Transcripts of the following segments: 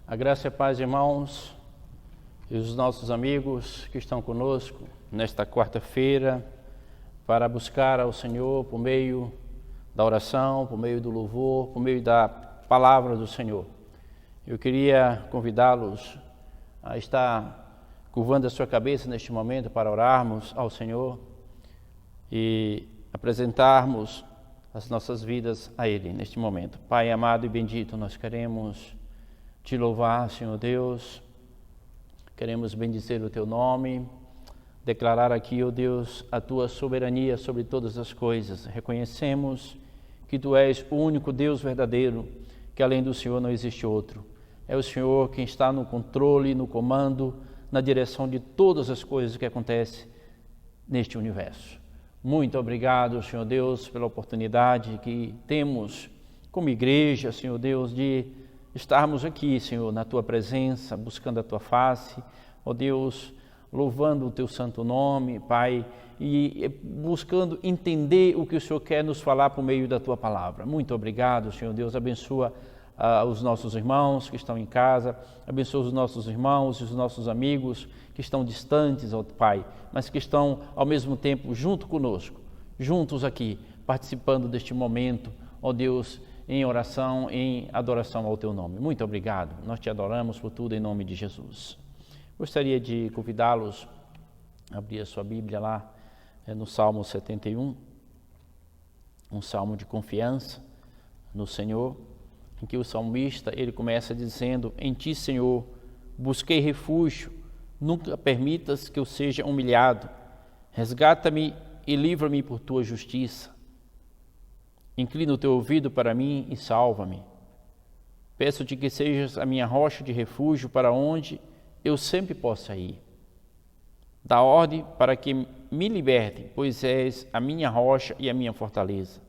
A graça e a paz, irmãos, e os nossos amigos que estão conosco nesta quarta-feira para buscar ao Senhor por meio da oração, por meio do louvor, por meio da palavra do Senhor. Eu queria convidá-los a estar curvando a sua cabeça neste momento para orarmos ao Senhor e apresentarmos as nossas vidas a Ele neste momento. Pai amado e bendito, nós queremos Te louvar, Senhor Deus, queremos bendizer o Teu nome, declarar aqui, ó Deus, a Tua soberania sobre todas as coisas. Reconhecemos que Tu és o único Deus verdadeiro, que além do Senhor não existe outro. É o Senhor quem está no controle, no comando, na direção de todas as coisas que acontecem neste universo. Muito obrigado, Senhor Deus, pela oportunidade que temos como igreja, Senhor Deus, de estarmos aqui, Senhor, na Tua presença, buscando a Tua face, ó Deus, louvando o Teu santo nome, Pai, e buscando entender o que o Senhor quer nos falar por meio da Tua palavra. Muito obrigado, Senhor Deus, abençoa os nossos irmãos que estão em casa, abençoa os nossos irmãos e os nossos amigos que estão distantes, ó Pai, mas que estão ao mesmo tempo junto conosco, juntos aqui, participando deste momento, ó Deus, em oração, em adoração ao Teu nome. Muito obrigado, nós Te adoramos por tudo em nome de Jesus. Gostaria de convidá-los a abrir a sua Bíblia lá no Salmo 71, um salmo de confiança no Senhor, em que o salmista, ele começa dizendo: em Ti, Senhor, busquei refúgio, nunca permitas que eu seja humilhado, resgata-me e livra-me por Tua justiça. Inclina o Teu ouvido para mim e salva-me. Peço-te que sejas a minha rocha de refúgio para onde eu sempre possa ir. Dá ordem para que me liberte, pois és a minha rocha e a minha fortaleza.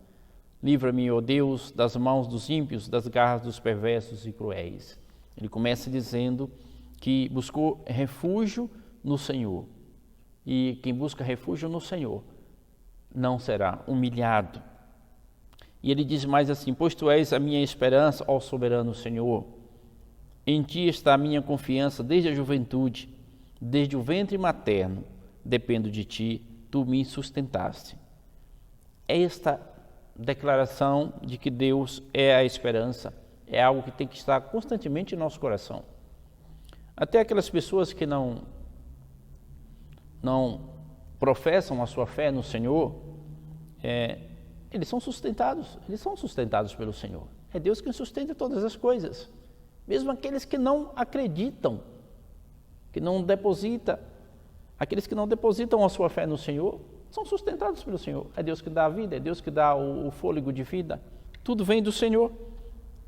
Livra-me, ó Deus, das mãos dos ímpios, das garras dos perversos e cruéis. Ele começa dizendo que buscou refúgio no Senhor. E quem busca refúgio no Senhor não será humilhado. E ele diz mais assim: pois Tu és a minha esperança, ó soberano Senhor. Em Ti está a minha confiança desde a juventude, desde o ventre materno, dependo de Ti, Tu me sustentaste. Esta declaração de que Deus é a esperança é algo que tem que estar constantemente em nosso coração. Até aquelas pessoas que não professam a sua fé no Senhor, eles são sustentados pelo Senhor. É Deus quem sustenta todas as coisas. Mesmo aqueles que não acreditam, aqueles que não depositam a sua fé no Senhor, são sustentados pelo Senhor. É Deus que dá a vida, é Deus que dá o fôlego de vida. Tudo vem do Senhor.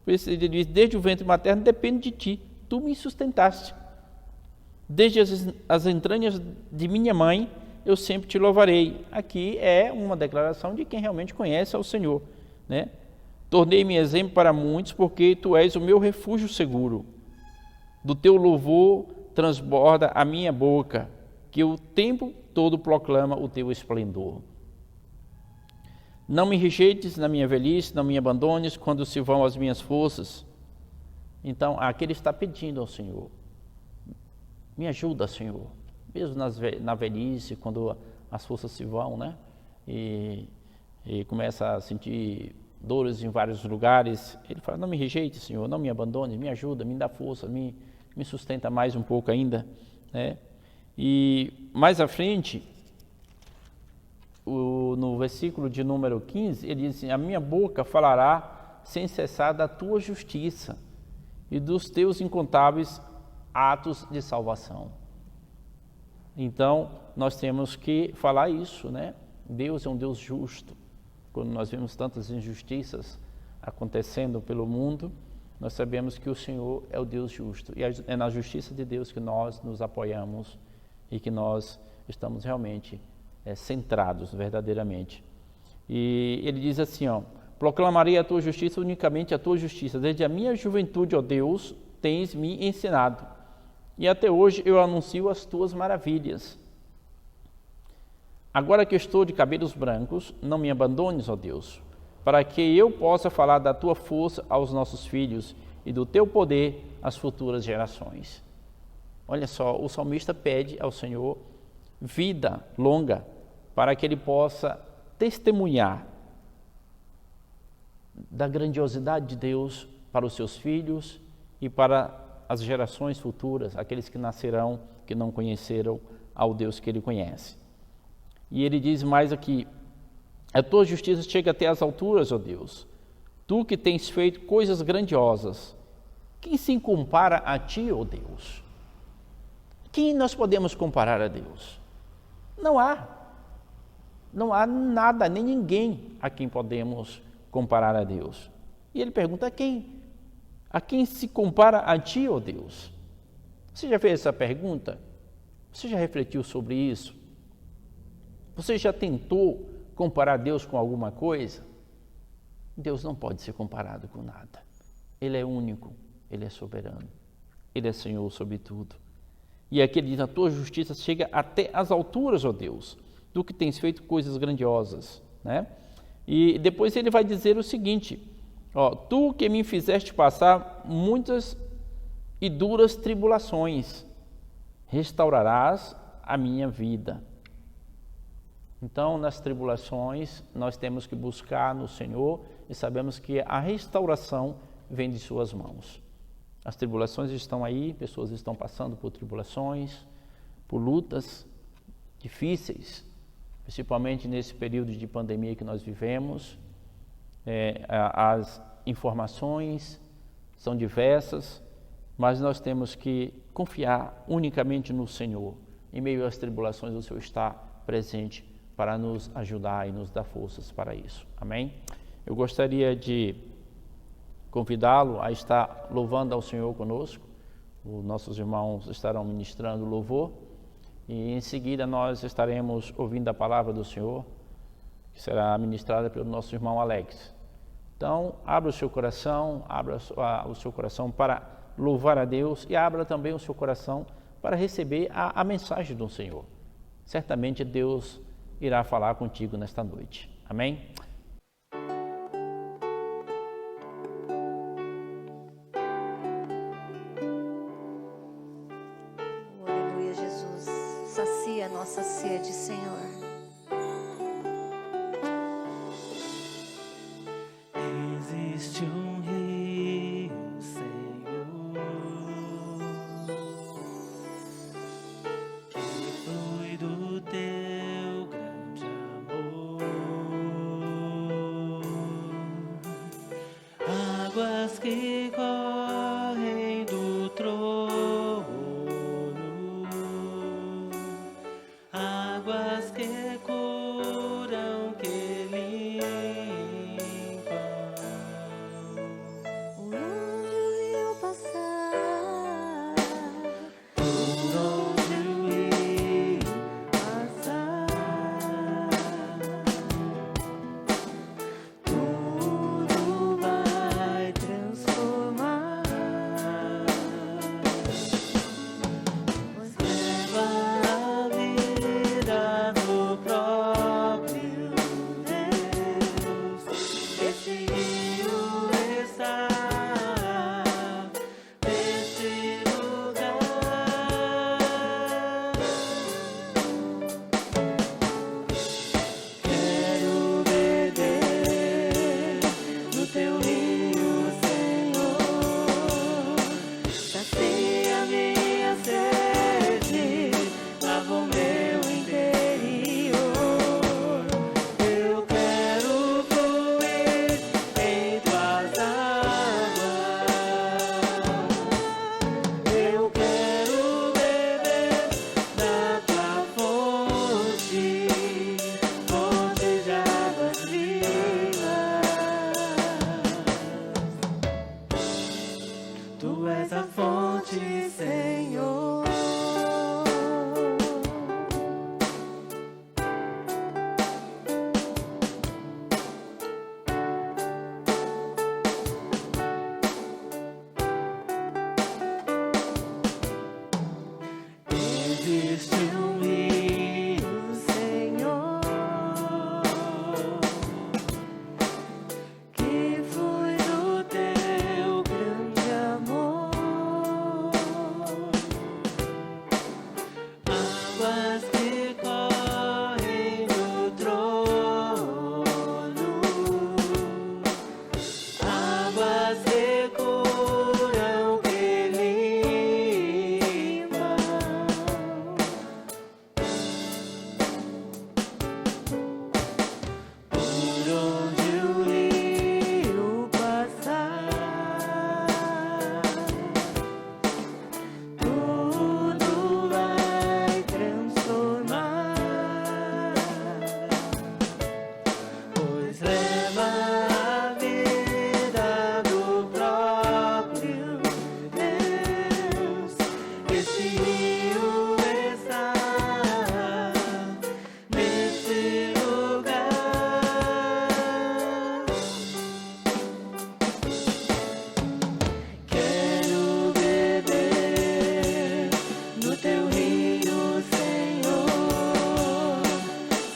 Por isso ele diz: desde o ventre materno depende de Ti, Tu me sustentaste. Desde as entranhas de minha mãe, eu sempre Te louvarei. Aqui é uma declaração de quem realmente conhece ao Senhor, né? Tornei-me exemplo para muitos, porque Tu és o meu refúgio seguro. Do Teu louvor transborda a minha boca, que o tempo todo proclama o Teu esplendor. Não me rejeites na minha velhice, não me abandones quando se vão as minhas forças. Então, aqui ele está pedindo ao Senhor: me ajuda, Senhor. Mesmo na velhice, quando as forças se vão, né? E começa a sentir dores em vários lugares, ele fala: não me rejeite, Senhor, não me abandone, me ajuda, me dá força, me sustenta mais um pouco ainda, né? E mais à frente, no versículo de número 15, ele diz assim: a minha boca falará sem cessar da Tua justiça e dos Teus incontáveis atos de salvação. Então, nós temos que falar isso, né? Deus é um Deus justo. Quando nós vemos tantas injustiças acontecendo pelo mundo, nós sabemos que o Senhor é o Deus justo. E é na justiça de Deus que nós nos apoiamos e que nós estamos realmente centrados verdadeiramente. E ele diz assim, proclamarei a Tua justiça, unicamente a Tua justiça. Desde a minha juventude, ó Deus, tens me ensinado. E até hoje eu anuncio as Tuas maravilhas. Agora que estou de cabelos brancos, não me abandones, ó Deus, para que eu possa falar da Tua força aos nossos filhos e do teu poder às futuras gerações. Olha só, o salmista pede ao Senhor vida longa para que ele possa testemunhar da grandiosidade de Deus para os seus filhos e para as gerações futuras, aqueles que nascerão, que não conheceram ao Deus que ele conhece. E ele diz mais aqui: a tua justiça chega até as alturas, ó Deus, tu que tens feito coisas grandiosas. Quem se compara a ti, ó Deus? Quem nós podemos comparar a Deus? Não há nada, nem ninguém a quem podemos comparar a Deus. E ele pergunta: a quem se compara a ti, ó Deus? Você já fez essa pergunta? Você já refletiu sobre isso? Você já tentou comparar Deus com alguma coisa? Deus não pode ser comparado com nada. Ele é único, Ele é soberano, Ele é Senhor sobre tudo. E aqui ele diz: a tua justiça chega até as alturas, ó Deus, tu que tens feito coisas grandiosas, né? E depois ele vai dizer o seguinte: ó, tu que me fizeste passar muitas e duras tribulações, restaurarás a minha vida. Então, nas tribulações, nós temos que buscar no Senhor e sabemos que a restauração vem de suas mãos. As tribulações estão aí, pessoas estão passando por tribulações, por lutas difíceis, principalmente nesse período de pandemia que nós vivemos. As informações são diversas, mas nós temos que confiar unicamente no Senhor. Em meio às tribulações, o Senhor está presente para nos ajudar e nos dar forças para isso. Amém? Eu gostaria de convidá-lo a estar louvando ao Senhor conosco. Os nossos irmãos estarão ministrando louvor e em seguida nós estaremos ouvindo a palavra do Senhor, que será ministrada pelo nosso irmão Alex. Então, abra o seu coração, o seu coração para louvar a Deus e abra também o seu coração para receber a mensagem do Senhor. Certamente Deus irá falar contigo nesta noite. Amém? Aleluia, Jesus. Sacia a nossa sede, Senhor. Existe um rio, Senhor, que flui do teu grande amor, águas que correm do trono, águas que curam, que limpam. Por onde o rio passar, Por onde o rio passar, tudo vai transformar. Pois leva a vida no próximo.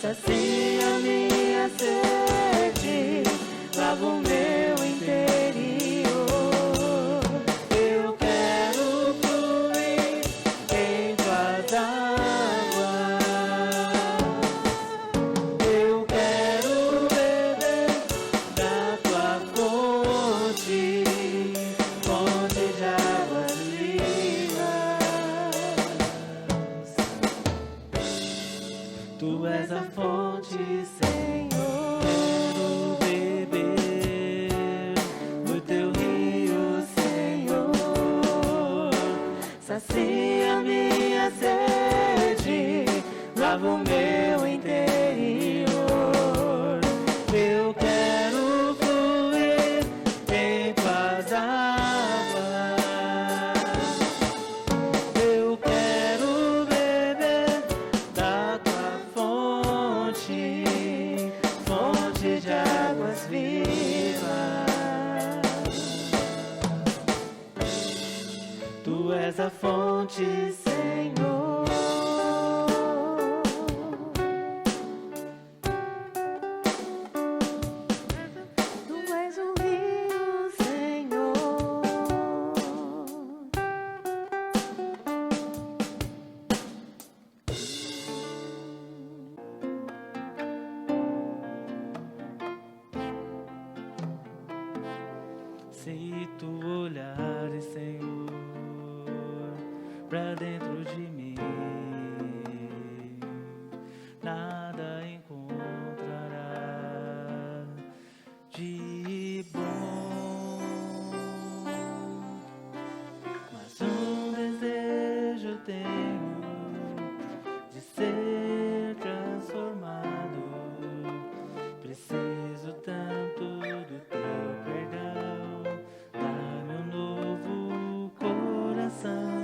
sacia minha sede, lava o meu interior. Eu quero fluir em tuas águas. Eu quero beber da tua fonte, fonte de águas vivas. Tu és a fonte, Senhor. Quero beber do teu rio, Senhor. Sacia minha sede, lava o meu interior. Eu quero fluir em tuas águas. Eu quero beber da tua fonte, fonte de águas vivas. Tu és a fonte, Senhor. Tu és o rio, Senhor. Se tu olhares, Senhor, pra dentro de mim, nada encontrará de bom. Mas um desejo eu tenho de ser transformado. Preciso tanto do teu perdão. Dá-me um novo coração.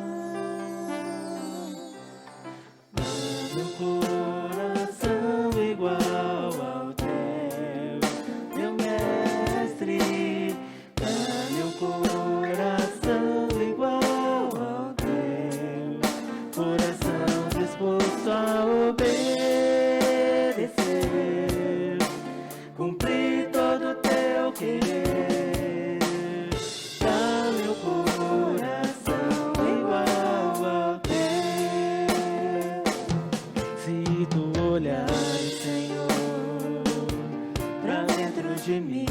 Dá-me um coração igual ao teu, meu mestre. Dá-me um coração igual ao teu, coração disposto a obedecer, cumprir todo o teu querer. Dá-me um coração igual ao teu. Se tu olhares, Senhor, pra dentro de mim,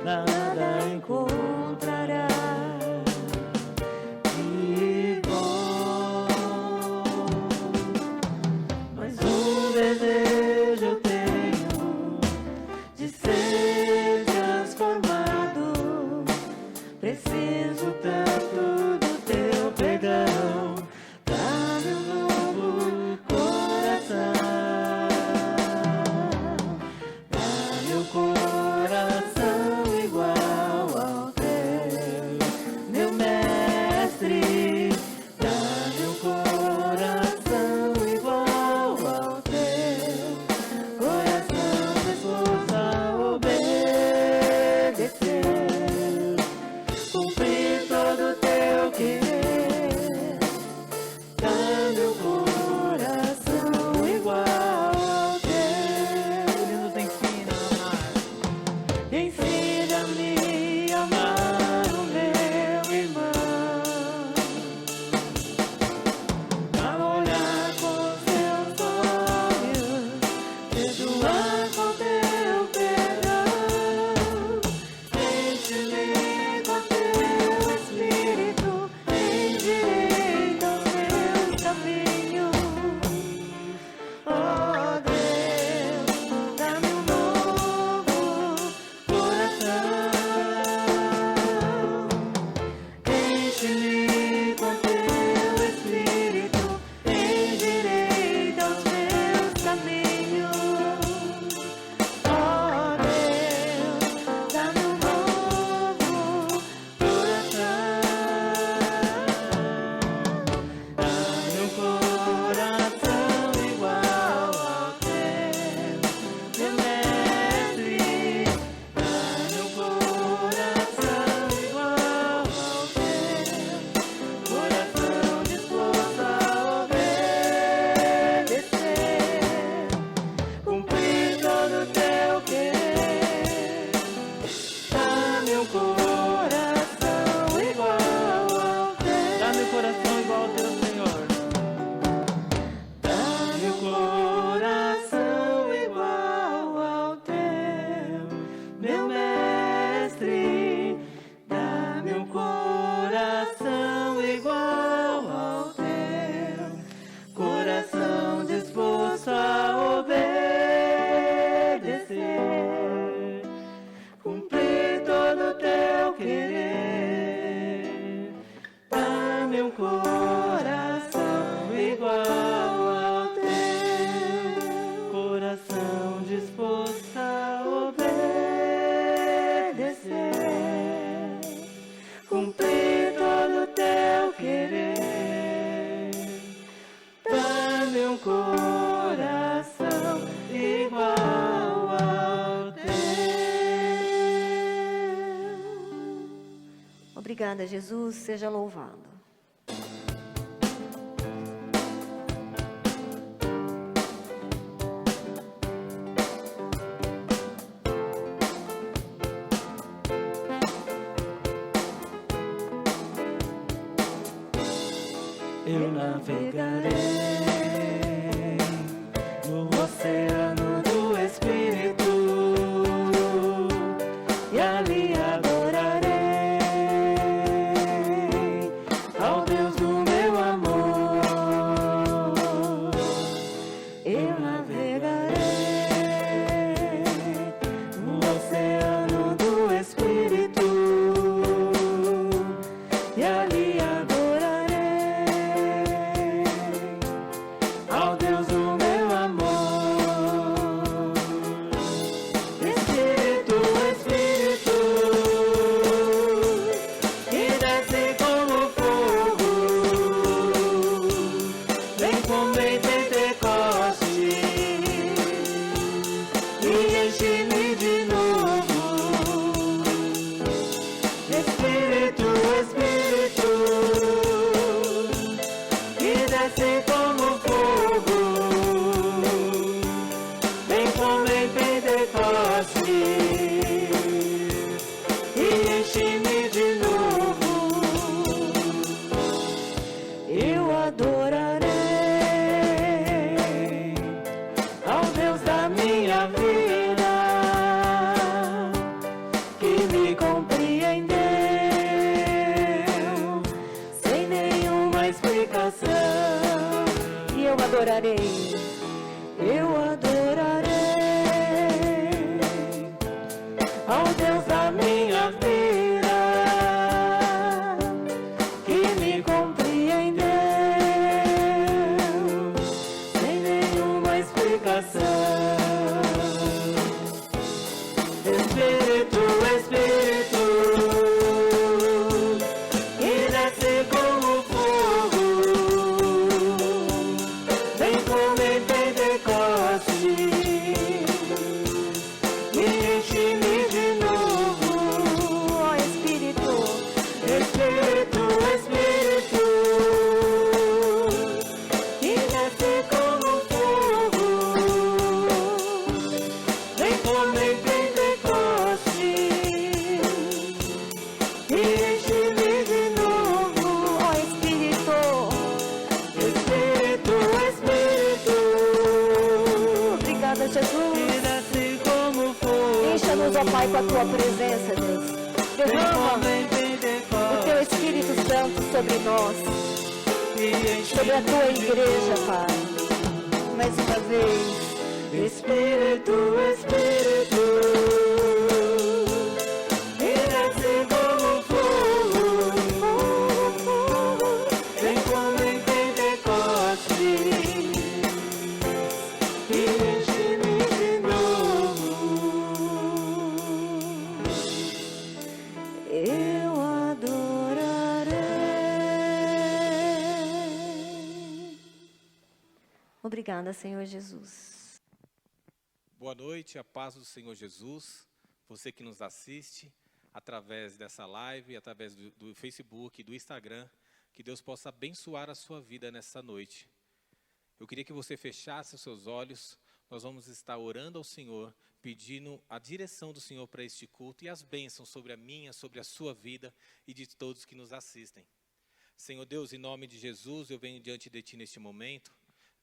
nada encontrará de bom. Mas um desejo eu tenho de ser transformado. Preciso tanto do teu perdão. Dá-me um novo coração. Dá-me um coração igual ao teu. Obrigada, Jesus, seja louvado. Eu navegarei no oceano do Espírito e ali adorarei ao Deus do meu amor. Eu navegarei no oceano do Espírito e ali adorarei ao Deus do meu amor. Espírito, Espírito, que desce como fogo, vem como em Pentecoste e enche-me de novo. Espírito, Espírito, que desce como fogo, vem como em Pentecoste e enche-me de novo. Eu adorarei ao Deus da minha vida, que me compreendeu sem nenhuma explicação. E eu adorarei. Eu adorarei ao Deus da minha vida, que me compreendeu sem nenhuma explicação. Espírito, Espírito, que desce como fogo, vem como em Pentecoste e enche-me de novo. Ó Espírito, Espírito, Espírito, que desce como fogo, vem como em Pentecoste e enche-me de novo. ó Espírito, Espírito, Espírito, obrigada, que Jesus. desce como fogo, Encha-nos, ó Pai, com a tua presença, Deus. vem Derrama como em o teu Pentecoste Espírito Santo sobre nós, e sobre a tua enche-me de igreja, Pai. Mais uma vez. Espírito, Espírito, que desce como fogo, vem como em Pentecoste e enche-me de novo. Eu adorarei. Obrigada, Senhor Jesus. Boa noite, a paz do Senhor Jesus, você que nos assiste através dessa live, através do Facebook, do Instagram, que Deus possa abençoar a sua vida nessa noite. Eu queria que você fechasse os seus olhos, nós vamos estar orando ao Senhor, pedindo a direção do Senhor para este culto e as bênçãos sobre a minha, sobre a sua vida e de todos que nos assistem. Senhor Deus, em nome de Jesus, eu venho diante de Ti neste momento.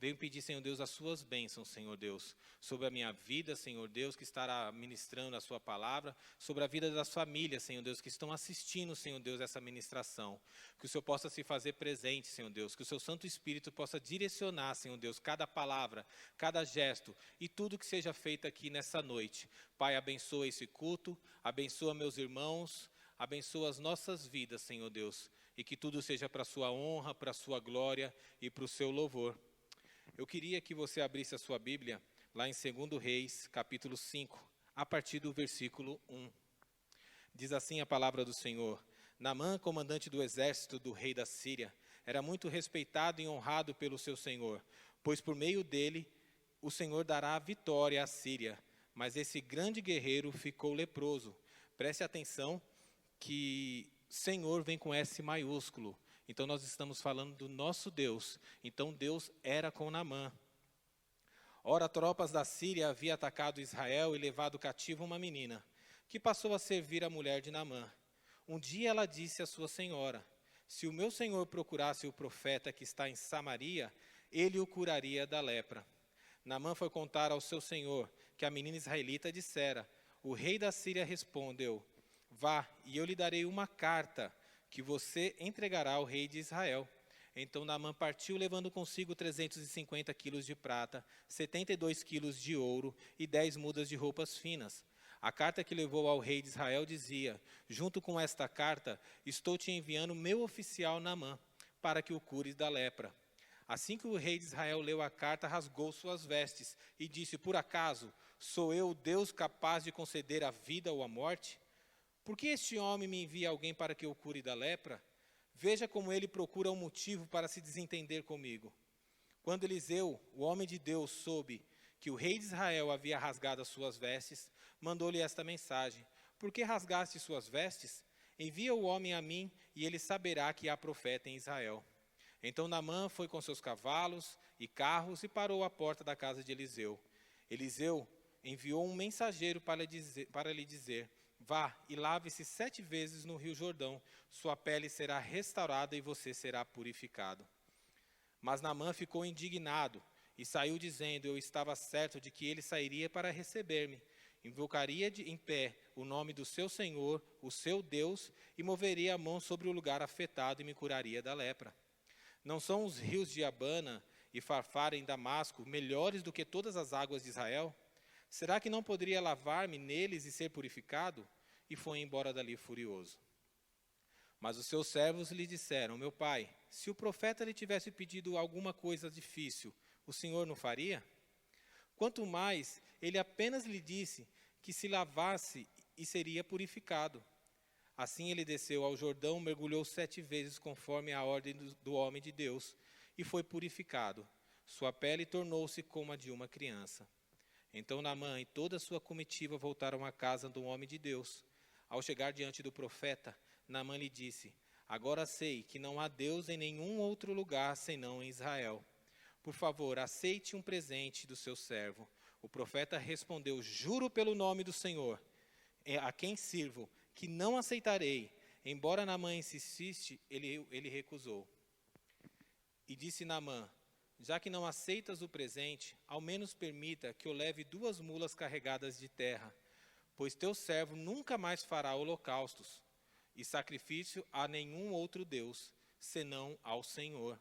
Venho pedir, Senhor Deus, as suas bênçãos, Senhor Deus, sobre a minha vida, Senhor Deus, que estará ministrando a sua palavra, sobre a vida das famílias, Senhor Deus, que estão assistindo, Senhor Deus, essa ministração. Que o Senhor possa se fazer presente, Senhor Deus, que o seu Santo Espírito possa direcionar, Senhor Deus, cada palavra, cada gesto e tudo que seja feito aqui nessa noite. Pai, abençoa esse culto, abençoa meus irmãos, abençoa as nossas vidas, Senhor Deus, e que tudo seja para a sua honra, para a sua glória e para o seu louvor. Eu queria que você abrisse a sua Bíblia lá em 2 Reis, capítulo 5, a partir do versículo 1. Diz assim a palavra do Senhor: Naamã, comandante do exército do rei da Síria, era muito respeitado e honrado pelo seu senhor, pois por meio dele o Senhor dará a vitória à Síria. Mas esse grande guerreiro ficou leproso. Preste atenção que Senhor vem com S maiúsculo. Então nós estamos falando do nosso Deus. Então Deus era com Naamã. Ora, tropas da Síria haviam atacado Israel e levado cativo uma menina, que passou a servir a mulher de Naamã. Um dia ela disse à sua senhora: se o meu senhor procurasse o profeta que está em Samaria, ele o curaria da lepra. Naamã foi contar ao seu senhor que a menina israelita dissera. O rei da Síria respondeu: vá, e eu lhe darei uma carta que você entregará ao rei de Israel. Então Naamã partiu, levando consigo 350 quilos de prata, 72 quilos de ouro e 10 mudas de roupas finas. A carta que levou ao rei de Israel dizia: junto com esta carta, estou te enviando meu oficial Naamã, para que o cures da lepra. Assim que o rei de Israel leu a carta, rasgou suas vestes e disse: por acaso sou eu o Deus capaz de conceder a vida ou a morte? Por que este homem me envia alguém para que eu cure da lepra? Veja como ele procura um motivo para se desentender comigo. Quando Eliseu, o homem de Deus, soube que o rei de Israel havia rasgado as suas vestes, mandou-lhe esta mensagem: por que rasgaste suas vestes? Envia o homem a mim, e ele saberá que há profeta em Israel. Então Naamã foi com seus cavalos e carros e parou à porta da casa de Eliseu. Eliseu enviou um mensageiro para lhe dizer: vá e lave-se 7 vezes no rio Jordão, sua pele será restaurada e você será purificado. Mas Naamã ficou indignado e saiu dizendo: eu estava certo de que ele sairia para receber-me, invocaria em pé o nome do seu Senhor, o seu Deus, e moveria a mão sobre o lugar afetado e me curaria da lepra. Não são os rios de Abana e Farfar em Damasco melhores do que todas as águas de Israel? Será que não poderia lavar-me neles e ser purificado? E foi embora dali furioso. Mas os seus servos lhe disseram: meu pai, se o profeta lhe tivesse pedido alguma coisa difícil, o senhor não faria? Quanto mais, ele apenas lhe disse que se lavasse e seria purificado. Assim ele desceu ao Jordão, mergulhou 7 vezes conforme a ordem do homem de Deus, e foi purificado. Sua pele tornou-se como a de uma criança. Então Naamã e toda a sua comitiva voltaram à casa do homem de Deus. Ao chegar diante do profeta, Naamã lhe disse: agora sei que não há Deus em nenhum outro lugar senão em Israel. Por favor, aceite um presente do seu servo. O profeta respondeu: juro pelo nome do Senhor, a quem sirvo, que não aceitarei. Embora Naamã insistisse, ele recusou. E disse Naamã: já que não aceitas o presente, ao menos permita que eu leve 2 mulas carregadas de terra, pois teu servo nunca mais fará holocaustos e sacrifício a nenhum outro Deus, senão ao Senhor.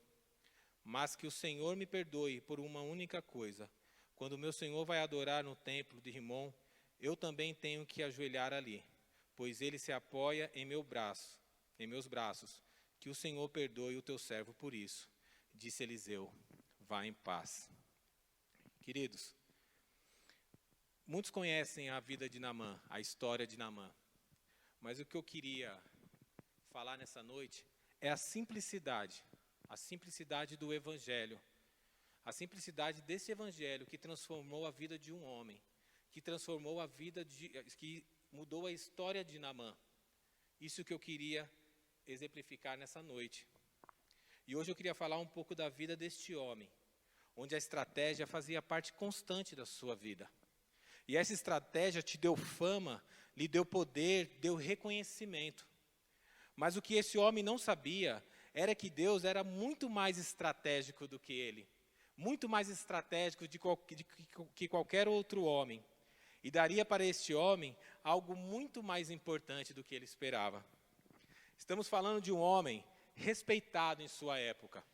Mas que o Senhor me perdoe por uma única coisa: quando meu Senhor vai adorar no templo de Rimom, eu também tenho que ajoelhar ali, pois ele se apoia em meus braços. Que o Senhor perdoe o teu servo por isso. Disse Eliseu: vá em paz. Queridos, muitos conhecem a vida de Naamã, a história de Naamã. Mas o que eu queria falar nessa noite é a simplicidade do Evangelho. A simplicidade desse Evangelho que transformou a vida de um homem, que mudou a história de Naamã. Isso que eu queria exemplificar nessa noite. E hoje eu queria falar um pouco da vida deste homem, onde a estratégia fazia parte constante da sua vida. E essa estratégia te deu fama, lhe deu poder, deu reconhecimento. Mas o que esse homem não sabia era que Deus era muito mais estratégico do que ele. Muito mais estratégico que qualquer outro homem. E daria para este homem algo muito mais importante do que ele esperava. Estamos falando de um homem respeitado em sua época.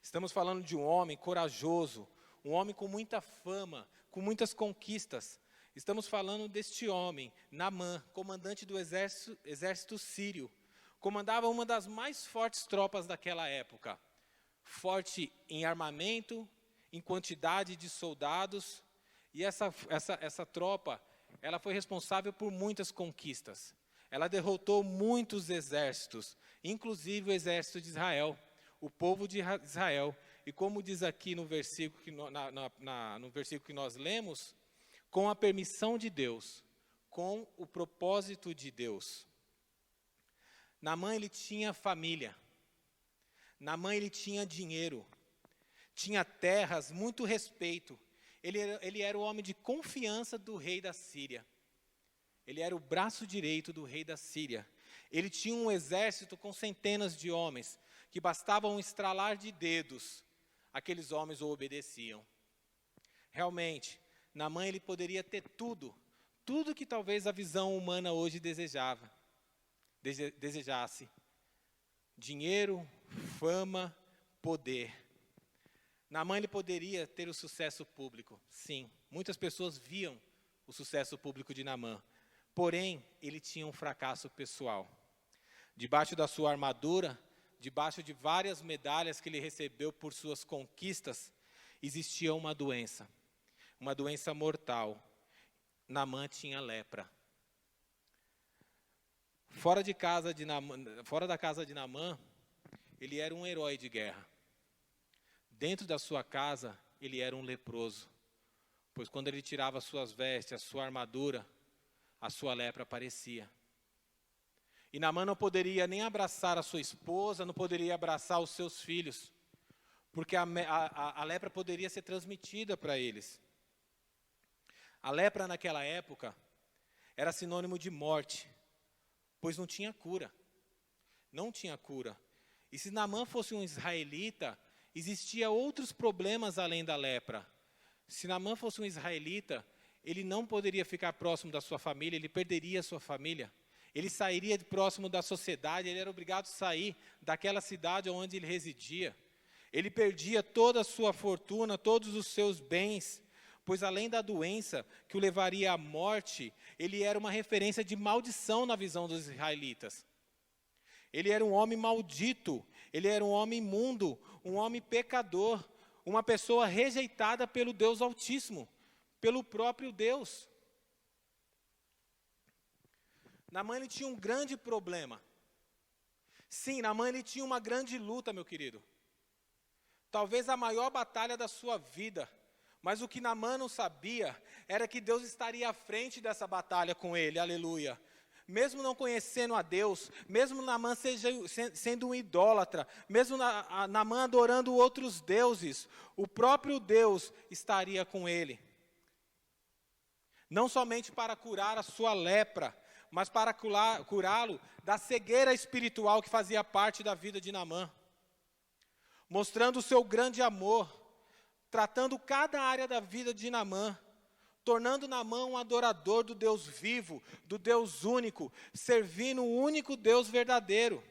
Estamos falando de um homem corajoso, um homem com muita fama, com muitas conquistas. Estamos falando deste homem, Naamã, comandante do exército sírio. Comandava uma das mais fortes tropas daquela época. Forte em armamento, em quantidade de soldados. E essa tropa, ela foi responsável por muitas conquistas. Ela derrotou muitos exércitos, inclusive o exército de Israel. O povo de Israel, e como diz aqui no versículo no versículo que nós lemos, com a permissão de Deus, com o propósito de Deus. Naamã, ele tinha família. Naamã, ele tinha dinheiro. Tinha terras, muito respeito. Ele era o homem de confiança do rei da Síria. Ele era o braço direito do rei da Síria. Ele tinha um exército com centenas de homens, que bastava um estralar de dedos, aqueles homens o obedeciam. Realmente, Naamã, ele poderia ter tudo que talvez a visão humana hoje desejasse. Dinheiro, fama, poder. Naamã, ele poderia ter o sucesso público. Sim, muitas pessoas viam o sucesso público de Naamã. Porém, ele tinha um fracasso pessoal. Debaixo da sua armadura, debaixo de várias medalhas que ele recebeu por suas conquistas, existia uma doença mortal. Naamã tinha lepra. Fora da casa de Naamã, ele era um herói de guerra. Dentro da sua casa, ele era um leproso, pois quando ele tirava suas vestes, a sua armadura, a sua lepra aparecia. E Naamã não poderia nem abraçar a sua esposa, não poderia abraçar os seus filhos, porque a lepra poderia ser transmitida para eles. A lepra naquela época era sinônimo de morte, pois não tinha cura. Não tinha cura. E se Naamã fosse um israelita, existia outros problemas além da lepra. Se Naamã fosse um israelita, ele não poderia ficar próximo da sua família, ele perderia a sua família. Ele sairia próximo da sociedade, ele era obrigado a sair daquela cidade onde ele residia. Ele perdia toda a sua fortuna, todos os seus bens, pois além da doença que o levaria à morte, ele era uma referência de maldição na visão dos israelitas. Ele era um homem maldito, ele era um homem imundo, um homem pecador, uma pessoa rejeitada pelo Deus Altíssimo, pelo próprio Deus. Naamã, ele tinha um grande problema. Sim, Naamã, ele tinha uma grande luta, meu querido. Talvez a maior batalha da sua vida. Mas o que Naamã não sabia era que Deus estaria à frente dessa batalha com ele, aleluia. Mesmo não conhecendo a Deus, mesmo Naamã sendo um idólatra, mesmo Naamã adorando outros deuses, o próprio Deus estaria com ele. Não somente para curar a sua lepra, mas para curá-lo da cegueira espiritual que fazia parte da vida de Naamã. Mostrando o seu grande amor, tratando cada área da vida de Naamã, tornando Naamã um adorador do Deus vivo, do Deus único, servindo o único Deus verdadeiro.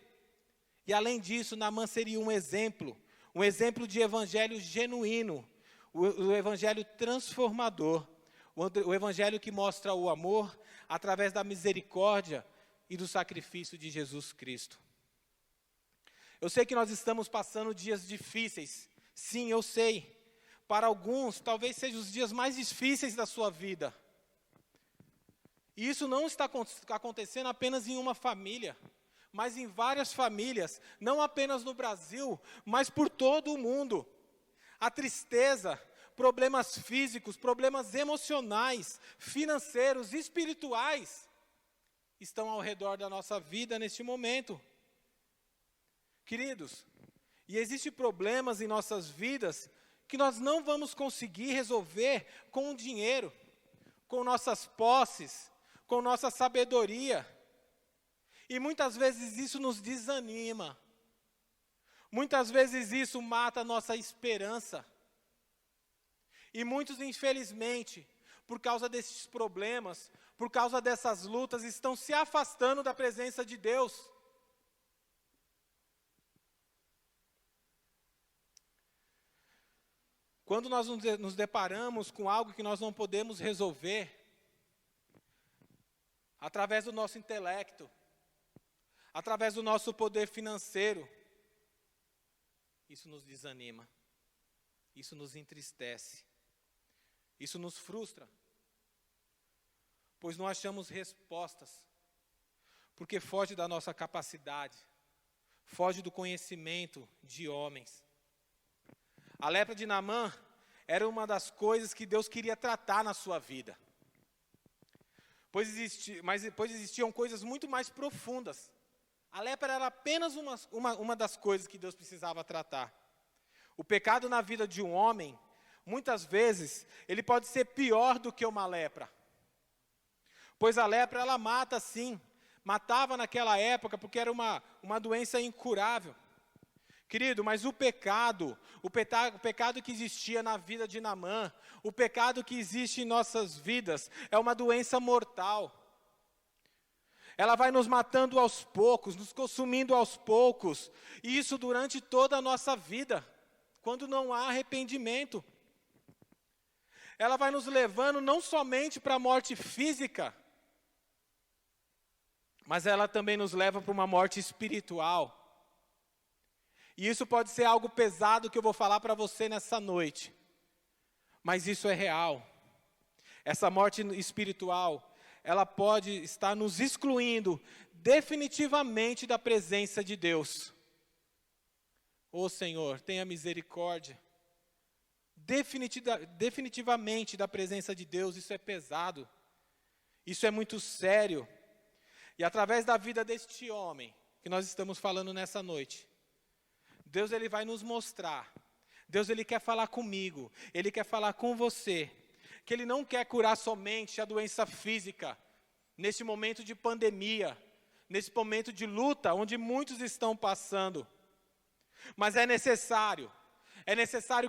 E além disso, Naamã seria um exemplo de evangelho genuíno, o evangelho transformador, o evangelho que mostra o amor através da misericórdia e do sacrifício de Jesus Cristo. Eu sei que nós estamos passando dias difíceis, sim, eu sei. Para alguns, talvez sejam os dias mais difíceis da sua vida. E isso não está acontecendo apenas em uma família, mas em várias famílias, não apenas no Brasil, mas por todo o mundo. A tristeza, problemas físicos, problemas emocionais, financeiros, espirituais, estão ao redor da nossa vida neste momento. Queridos, e existem problemas em nossas vidas que nós não vamos conseguir resolver com o dinheiro, com nossas posses, com nossa sabedoria. E muitas vezes isso nos desanima. Muitas vezes isso mata a nossa esperança. E muitos, infelizmente, por causa desses problemas, por causa dessas lutas, estão se afastando da presença de Deus. Quando nós nos deparamos com algo que nós não podemos resolver, através do nosso intelecto, através do nosso poder financeiro, isso nos desanima, isso nos entristece, isso nos frustra, pois não achamos respostas, porque foge da nossa capacidade, foge do conhecimento de homens. A lepra de Naamã era uma das coisas que Deus queria tratar na sua vida. Pois existiam coisas muito mais profundas. A lepra era apenas uma das coisas que Deus precisava tratar. O pecado na vida de um homem, muitas vezes, ele pode ser pior do que uma lepra. Pois a lepra, ela mata sim. Matava naquela época porque era uma doença incurável. Querido, mas o pecado que existia na vida de Naamã, o pecado que existe em nossas vidas, é uma doença mortal. Ela vai nos matando aos poucos, nos consumindo aos poucos, e isso durante toda a nossa vida, quando não há arrependimento. Ela vai nos levando não somente para a morte física, mas ela também nos leva para uma morte espiritual. E isso pode ser algo pesado que eu vou falar para você nessa noite. Mas isso é real. Essa morte espiritual, ela pode estar nos excluindo definitivamente da presença de Deus. Ô Senhor, tenha misericórdia. Definitivamente da presença de Deus, isso é pesado. Isso é muito sério. E através da vida deste homem, que nós estamos falando nessa noite, Deus ele vai nos mostrar, Deus ele quer falar comigo, Ele quer falar com você, que Ele não quer curar somente a doença física, neste momento de pandemia, nesse momento de luta, onde muitos estão passando, mas é necessário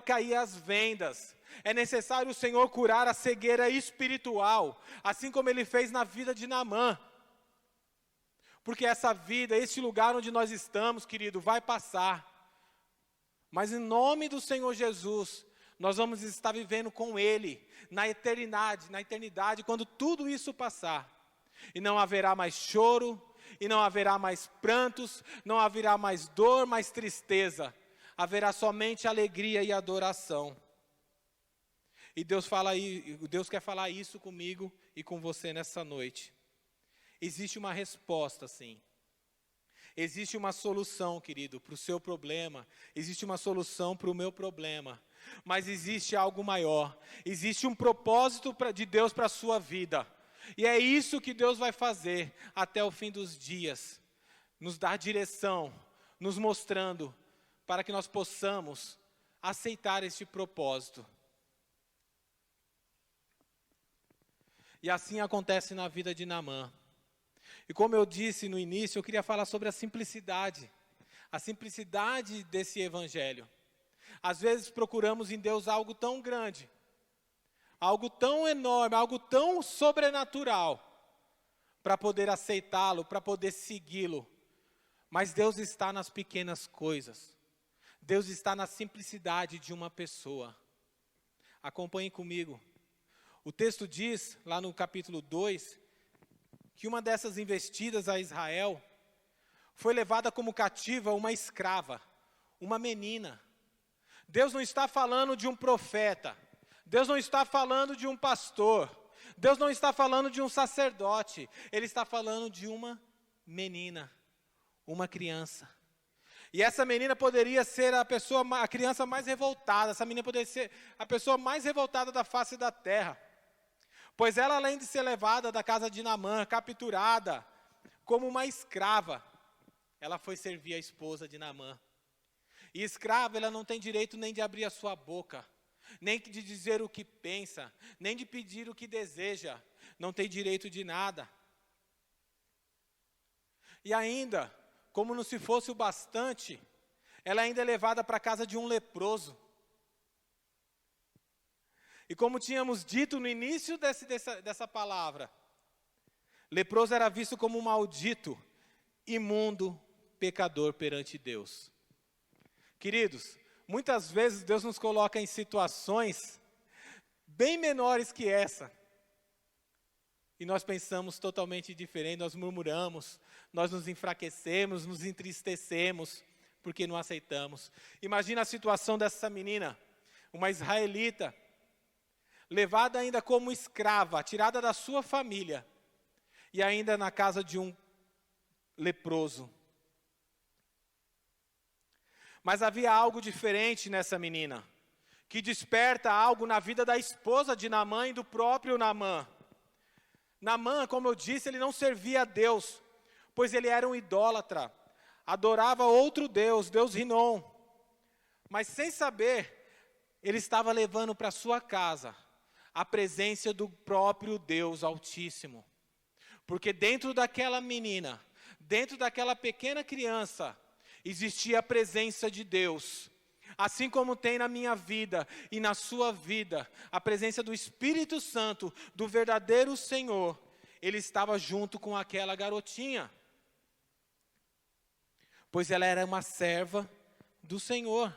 cair as vendas, é necessário o Senhor curar a cegueira espiritual, assim como Ele fez na vida de Naamã, porque essa vida, esse lugar onde nós estamos, querido, vai passar. Mas em nome do Senhor Jesus, nós vamos estar vivendo com Ele, na eternidade, quando tudo isso passar. E não haverá mais choro, e não haverá mais prantos, não haverá mais dor, mais tristeza. Haverá somente alegria e adoração. E Deus quer falar isso comigo e com você nessa noite. Existe uma resposta, sim. Existe uma solução, querido, para o seu problema. Existe uma solução para o meu problema. Mas existe algo maior. Existe um propósito de Deus para a sua vida. E é isso que Deus vai fazer até o fim dos dias. Nos dar direção, nos mostrando, para que nós possamos aceitar este propósito. E assim acontece na vida de Naamã. E como eu disse no início, eu queria falar sobre a simplicidade desse evangelho. Às vezes procuramos em Deus algo tão grande, algo tão enorme, algo tão sobrenatural, para poder aceitá-lo, para poder segui-lo. Mas Deus está nas pequenas coisas. Deus está na simplicidade de uma pessoa. Acompanhe comigo. O texto diz, lá no capítulo 2, que uma dessas investidas a Israel foi levada como cativa uma escrava, uma menina. Deus não está falando de um profeta, Deus não está falando de um pastor, Deus não está falando de um sacerdote, Ele está falando de uma menina, uma criança. E essa menina poderia ser a criança mais revoltada, essa menina poderia ser a pessoa mais revoltada da face da terra. Pois ela, além de ser levada da casa de Naamã, capturada como uma escrava, ela foi servir a esposa de Naamã. E escrava, ela não tem direito nem de abrir a sua boca, nem de dizer o que pensa, nem de pedir o que deseja, não tem direito de nada. E ainda, como não se fosse o bastante, ela ainda é levada para a casa de um leproso. E como tínhamos dito no início dessa palavra, leproso era visto como um maldito, imundo, pecador perante Deus. Queridos, muitas vezes Deus nos coloca em situações bem menores que essa. E nós pensamos totalmente diferente, nós murmuramos, nós nos enfraquecemos, nos entristecemos, porque não aceitamos. Imagina a situação dessa menina, uma israelita, levada ainda como escrava, tirada da sua família, e ainda na casa de um leproso. Mas havia algo diferente nessa menina. que desperta algo na vida da esposa de Naamã e do próprio Naamã. Naamã, como eu disse, ele não servia a Deus, pois ele era um idólatra, adorava outro Deus, Deus Rinom. Mas sem saber, ele estava levando para sua casa a presença do próprio Deus Altíssimo. Porque dentro daquela menina, dentro daquela pequena criança, existia a presença de Deus. Assim como tem na minha vida e na sua vida, a presença do Espírito Santo, do verdadeiro Senhor, ele estava junto com aquela garotinha. Pois ela era uma serva do Senhor.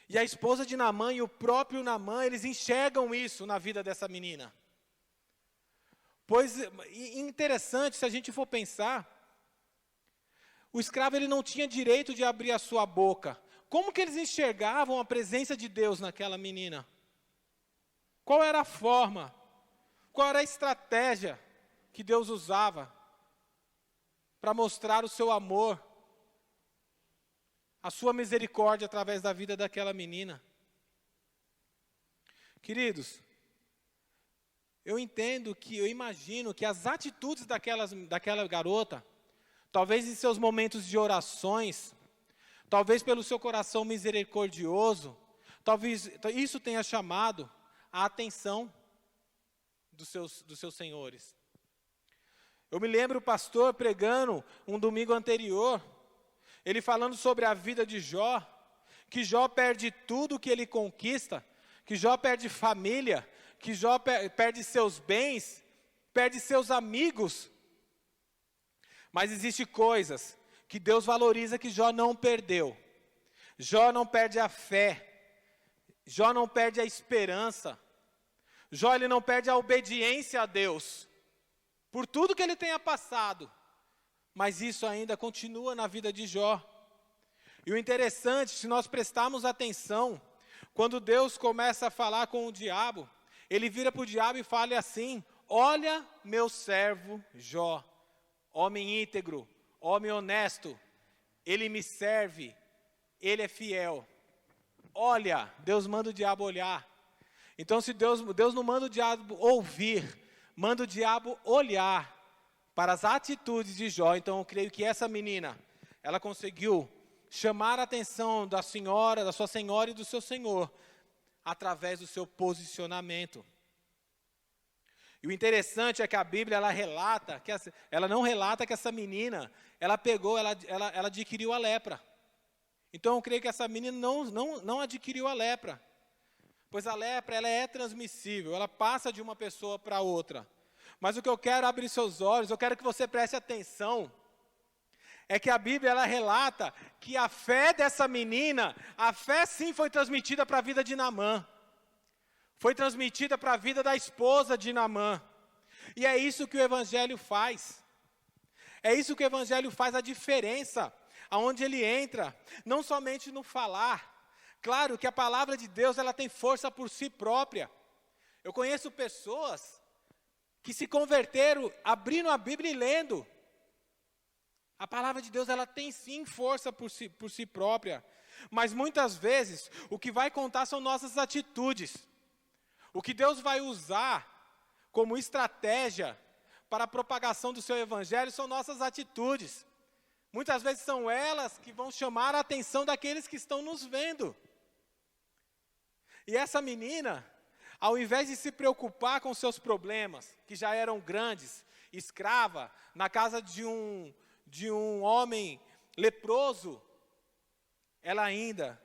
E a esposa de Naamã e o próprio Naamã, eles enxergam isso na vida dessa menina. Pois, interessante, se a gente for pensar, o escravo ele não tinha direito de abrir a sua boca. Como que eles enxergavam a presença de Deus naquela menina? Qual era a forma? Qual era a estratégia que Deus usava para mostrar o seu amor, a sua misericórdia através da vida daquela menina? Queridos, eu imagino que as atitudes daquela garota, talvez em seus momentos de orações, talvez pelo seu coração misericordioso, talvez isso tenha chamado a atenção dos seus senhores. Eu me lembro o pastor pregando um domingo anterior, ele falando sobre a vida de Jó, que Jó perde tudo que ele conquista, que Jó perde família, que Jó perde seus bens, perde seus amigos. Mas existem coisas que Deus valoriza que Jó não perdeu. Jó não perde a fé. Jó não perde a esperança. Jó ele não perde a obediência a Deus. Por tudo que ele tenha passado. Mas isso ainda continua na vida de Jó. E o interessante, se nós prestarmos atenção, quando Deus começa a falar com o diabo, ele vira para o diabo e fala assim: olha meu servo Jó, homem íntegro, homem honesto, ele me serve, ele é fiel. Olha, Deus manda o diabo olhar. Então se Deus não manda o diabo ouvir, manda o diabo olhar para as atitudes de Jó. Então eu creio que essa menina, ela conseguiu chamar a atenção da sua senhora e do seu senhor, através do seu posicionamento. E o interessante é que a Bíblia, ela não relata que essa menina, ela adquiriu a lepra. Então eu creio que essa menina não adquiriu a lepra. Pois a lepra, ela é transmissível, ela passa de uma pessoa para outra. Mas o que eu quero abrir seus olhos, eu quero que você preste atenção, é que a Bíblia, ela relata que a fé dessa menina, a fé sim foi transmitida para a vida de Naamã. Foi transmitida para a vida da esposa de Naamã. E é isso que o Evangelho faz. É isso que o Evangelho faz, a diferença, aonde ele entra, não somente no falar. Claro que a palavra de Deus, ela tem força por si própria. Eu conheço pessoas que se converteram abrindo a Bíblia e lendo. A palavra de Deus, ela tem sim força por si própria. Mas muitas vezes, o que vai contar são nossas atitudes. O que Deus vai usar como estratégia para a propagação do seu evangelho são nossas atitudes. Muitas vezes são elas que vão chamar a atenção daqueles que estão nos vendo. E essa menina, ao invés de se preocupar com seus problemas, que já eram grandes, escrava, na casa de um homem leproso, ela ainda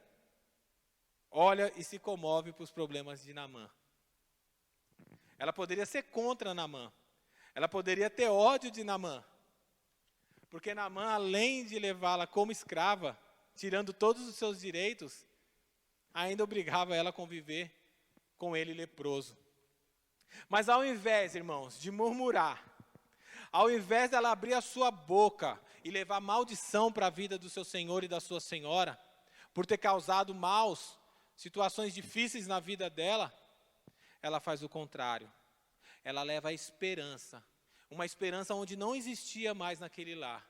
olha e se comove para os problemas de Naamã. Ela poderia ser contra Naamã. Ela poderia ter ódio de Naamã. Porque Naamã, além de levá-la como escrava, tirando todos os seus direitos, ainda obrigava ela a conviver com ele leproso. Mas ao invés, irmãos, de murmurar, ao invés dela abrir a sua boca e levar maldição para a vida do seu senhor e da sua senhora, por ter causado situações difíceis na vida dela, ela faz o contrário. Ela leva a esperança, uma esperança onde não existia mais naquele lar.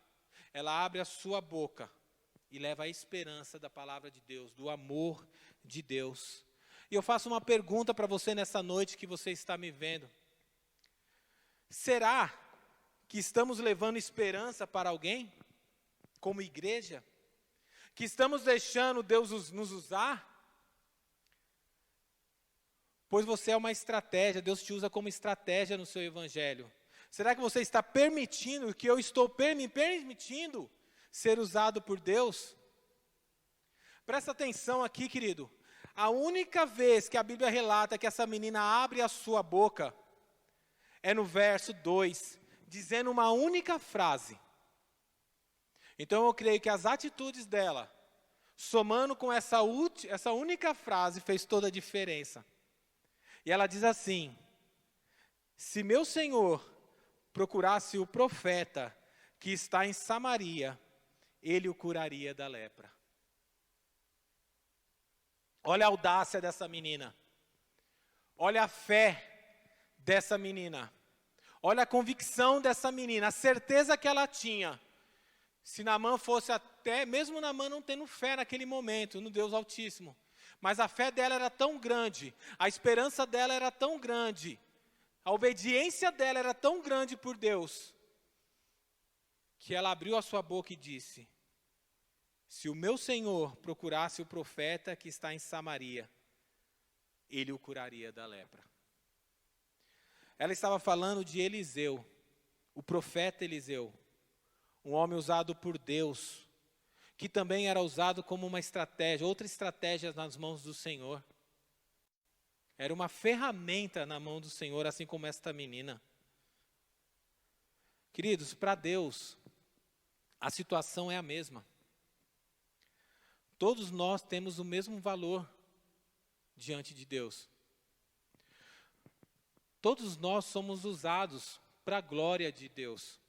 Ela abre a sua boca e leva a esperança da palavra de Deus, do amor de Deus. E eu faço uma pergunta para você nessa noite que você está me vendo. Será que estamos levando esperança para alguém, como igreja? Que estamos deixando Deus nos usar? Pois você é uma estratégia, Deus te usa como estratégia no seu evangelho. Será que você está permitindo, que eu estou me permitindo ser usado por Deus? Presta atenção aqui, querido. A única vez que a Bíblia relata que essa menina abre a sua boca é no verso 2, dizendo uma única frase. Então eu creio que as atitudes dela, somando com essa única frase, fez toda a diferença. E ela diz assim: se meu Senhor procurasse o profeta que está em Samaria, ele o curaria da lepra. Olha a audácia dessa menina. Olha a fé dessa menina. Olha a convicção dessa menina, a certeza que ela tinha. Se Naamã fosse até, mesmo Naamã não tendo fé naquele momento, no Deus Altíssimo, mas a fé dela era tão grande, a esperança dela era tão grande, a obediência dela era tão grande por Deus, que ela abriu a sua boca e disse: se o meu Senhor procurasse o profeta que está em Samaria, ele o curaria da lepra. Ela estava falando de Eliseu, o profeta Eliseu, um homem usado por Deus, que também era usado como uma estratégia, outra estratégia nas mãos do Senhor. Era uma ferramenta na mão do Senhor, assim como esta menina. Queridos, para Deus, a situação é a mesma. Todos nós temos o mesmo valor diante de Deus. Todos nós somos usados para a glória de Deus.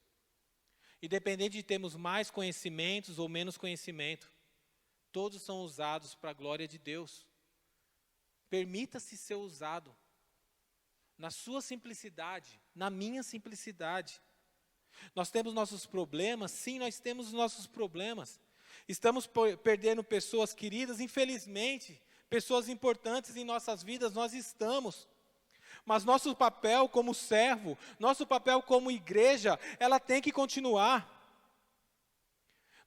Independente de termos mais conhecimentos ou menos conhecimento, todos são usados para a glória de Deus. Permita-se ser usado na sua simplicidade, na minha simplicidade. Nós temos nossos problemas, sim, nós temos os nossos problemas. Estamos perdendo pessoas queridas, infelizmente, pessoas importantes em nossas vidas, nós estamos. Mas nosso papel como servo, nosso papel como igreja, ela tem que continuar.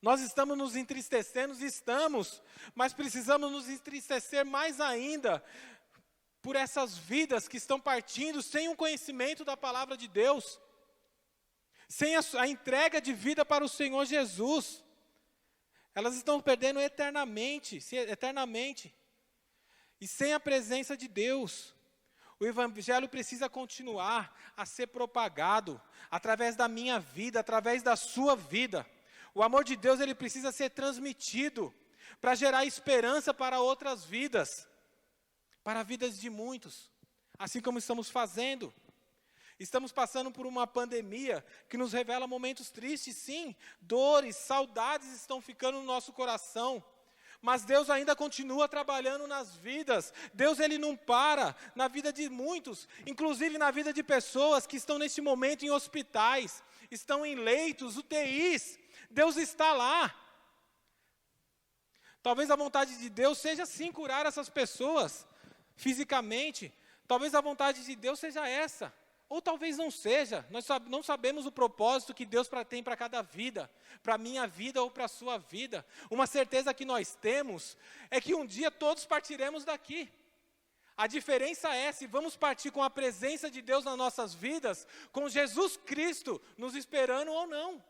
Nós estamos nos entristecendo, estamos, mas precisamos nos entristecer mais ainda por essas vidas que estão partindo sem um conhecimento da palavra de Deus, sem a entrega de vida para o Senhor Jesus. Elas estão perdendo eternamente, e sem a presença de Deus. O Evangelho precisa continuar a ser propagado através da minha vida, através da sua vida. O amor de Deus, ele precisa ser transmitido para gerar esperança para outras vidas, para vidas de muitos, assim como estamos fazendo. Estamos passando por uma pandemia que nos revela momentos tristes, sim, dores, saudades estão ficando no nosso coração. Mas Deus ainda continua trabalhando nas vidas. Deus, ele não para na vida de muitos, inclusive na vida de pessoas que estão neste momento em hospitais, estão em leitos, UTIs. Deus está lá. Talvez a vontade de Deus seja sim curar essas pessoas fisicamente. Talvez a vontade de Deus seja essa. Ou talvez não seja, nós não sabemos o propósito que Deus tem para cada vida, para a minha vida ou para a sua vida. Uma certeza que nós temos é que um dia todos partiremos daqui. A diferença é se vamos partir com a presença de Deus nas nossas vidas, com Jesus Cristo nos esperando ou não.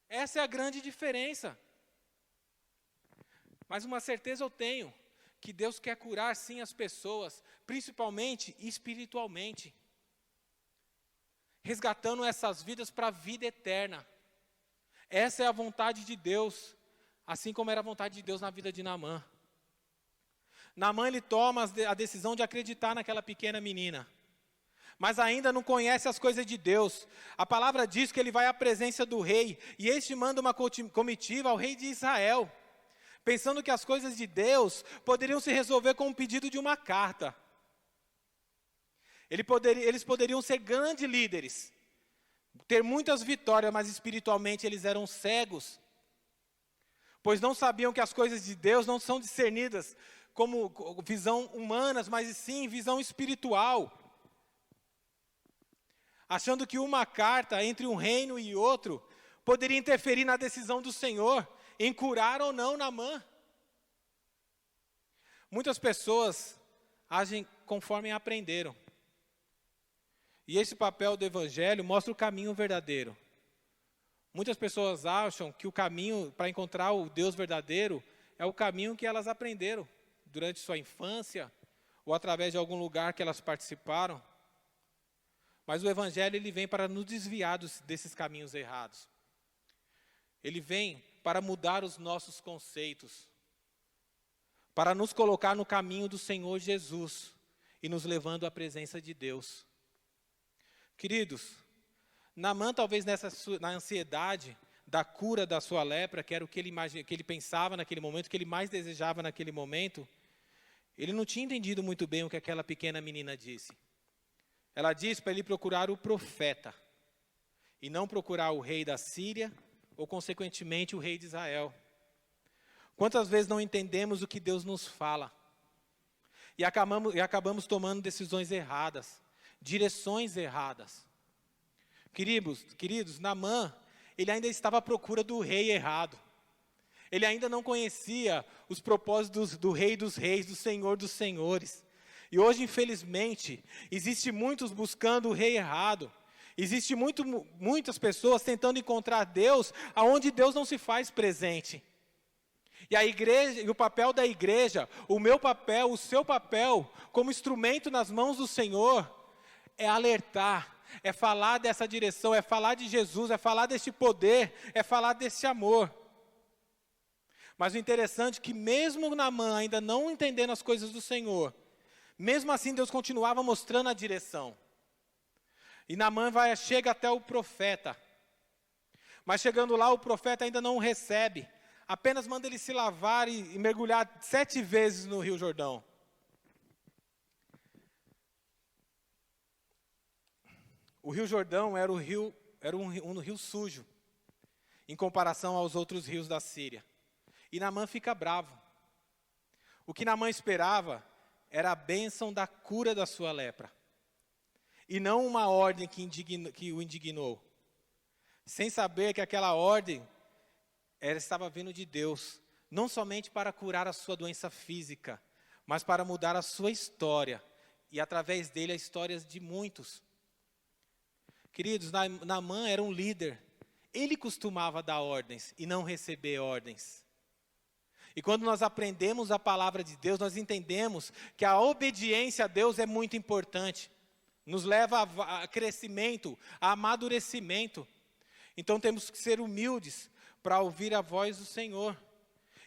Essa é a grande diferença. Mas uma certeza eu tenho, que Deus quer curar sim as pessoas, principalmente espiritualmente, resgatando essas vidas para a vida eterna. Essa é a vontade de Deus, assim como era a vontade de Deus na vida de Naamã. Naamã, ele toma a decisão de acreditar naquela pequena menina, mas ainda não conhece as coisas de Deus. A palavra diz que ele vai à presença do rei, e este manda uma comitiva ao rei de Israel, pensando que as coisas de Deus poderiam se resolver com um pedido de uma carta. Eles poderiam ser grandes líderes, ter muitas vitórias, mas espiritualmente eles eram cegos. pois não sabiam que as coisas de Deus não são discernidas como visão humanas, mas sim visão espiritual. Achando que uma carta entre um reino e outro poderia interferir na decisão do Senhor em curar ou não Naamã. Muitas pessoas agem conforme aprenderam. E esse papel do Evangelho mostra o caminho verdadeiro. Muitas pessoas acham que o caminho para encontrar o Deus verdadeiro é o caminho que elas aprenderam durante sua infância ou através de algum lugar que elas participaram. Mas o Evangelho ele vem para nos desviar desses caminhos errados. Ele vem para mudar os nossos conceitos, para nos colocar no caminho do Senhor Jesus e nos levando à presença de Deus. Queridos, Naamã talvez na ansiedade da cura da sua lepra, que era o que ele pensava naquele momento, que ele mais desejava naquele momento, ele não tinha entendido muito bem o que aquela pequena menina disse. Ela disse para ele procurar o profeta, e não procurar o rei da Síria, ou consequentemente o rei de Israel. Quantas vezes não entendemos o que Deus nos fala, e acabamos tomando decisões erradas, direções erradas. Queridos, Naamã, ele ainda estava à procura do rei errado. Ele ainda não conhecia os propósitos do Rei dos Reis, do Senhor dos Senhores. E hoje, infelizmente, existe muitos buscando o rei errado. Existe muitas pessoas tentando encontrar Deus aonde Deus não se faz presente. E a igreja, e o papel da igreja, o meu papel, o seu papel, como instrumento nas mãos do Senhor, é alertar, é falar dessa direção, é falar de Jesus, é falar deste poder, é falar desse amor. Mas o interessante é que mesmo Naamã ainda não entendendo as coisas do Senhor, mesmo assim Deus continuava mostrando a direção. E Naamã chega até o profeta. Mas chegando lá, o profeta ainda não o recebe. Apenas manda ele se lavar e mergulhar 7 vezes no Rio Jordão. O Rio Jordão era um rio sujo, em comparação aos outros rios da Síria. E Naamã fica bravo. O que Naamã esperava era a bênção da cura da sua lepra. E não uma ordem que o indignou. Sem saber que aquela ordem estava vindo de Deus. Não somente para curar a sua doença física, mas para mudar a sua história. E através dele, as histórias de muitos. Queridos, Naamã era um líder. Ele costumava dar ordens e não receber ordens. E quando nós aprendemos a palavra de Deus, nós entendemos que a obediência a Deus é muito importante. Nos leva a crescimento, a amadurecimento. Então temos que ser humildes para ouvir a voz do Senhor.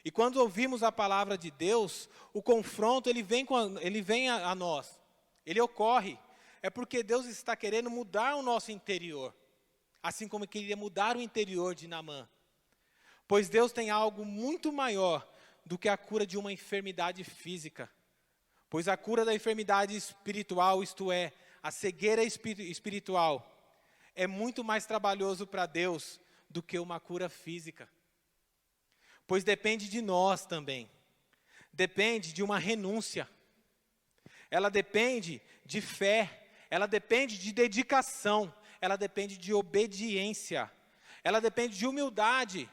E quando ouvimos a palavra de Deus, o confronto ele vem a nós. Ele ocorre. É porque Deus está querendo mudar o nosso interior. Assim como queria mudar o interior de Naamã. Pois Deus tem algo muito maior do que a cura de uma enfermidade física. Pois a cura da enfermidade espiritual, isto é, a cegueira espiritual, é muito mais trabalhoso para Deus do que uma cura física. Pois depende de nós também. Depende de uma renúncia. Ela depende de fé. Ela depende de dedicação. Ela depende de obediência. Ela depende de humildade,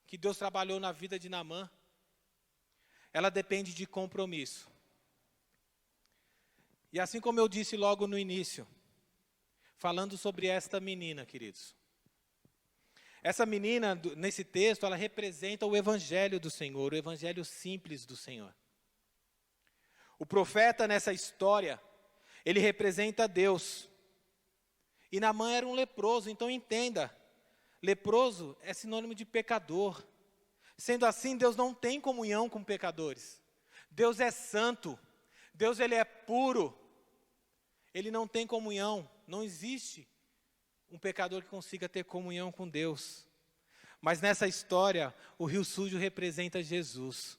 que Deus trabalhou na vida de Naamã. Ela depende de compromisso. E assim como eu disse logo no início, falando sobre esta menina, queridos. Essa menina, nesse texto, ela representa o Evangelho do Senhor, o Evangelho simples do Senhor. O profeta nessa história, ele representa Deus. E Naamã era um leproso, então entenda, leproso é sinônimo de pecador. Sendo assim, Deus não tem comunhão com pecadores. Deus é santo. Deus ele é puro. Ele não tem comunhão. Não existe um pecador que consiga ter comunhão com Deus. Mas nessa história, o rio sujo representa Jesus.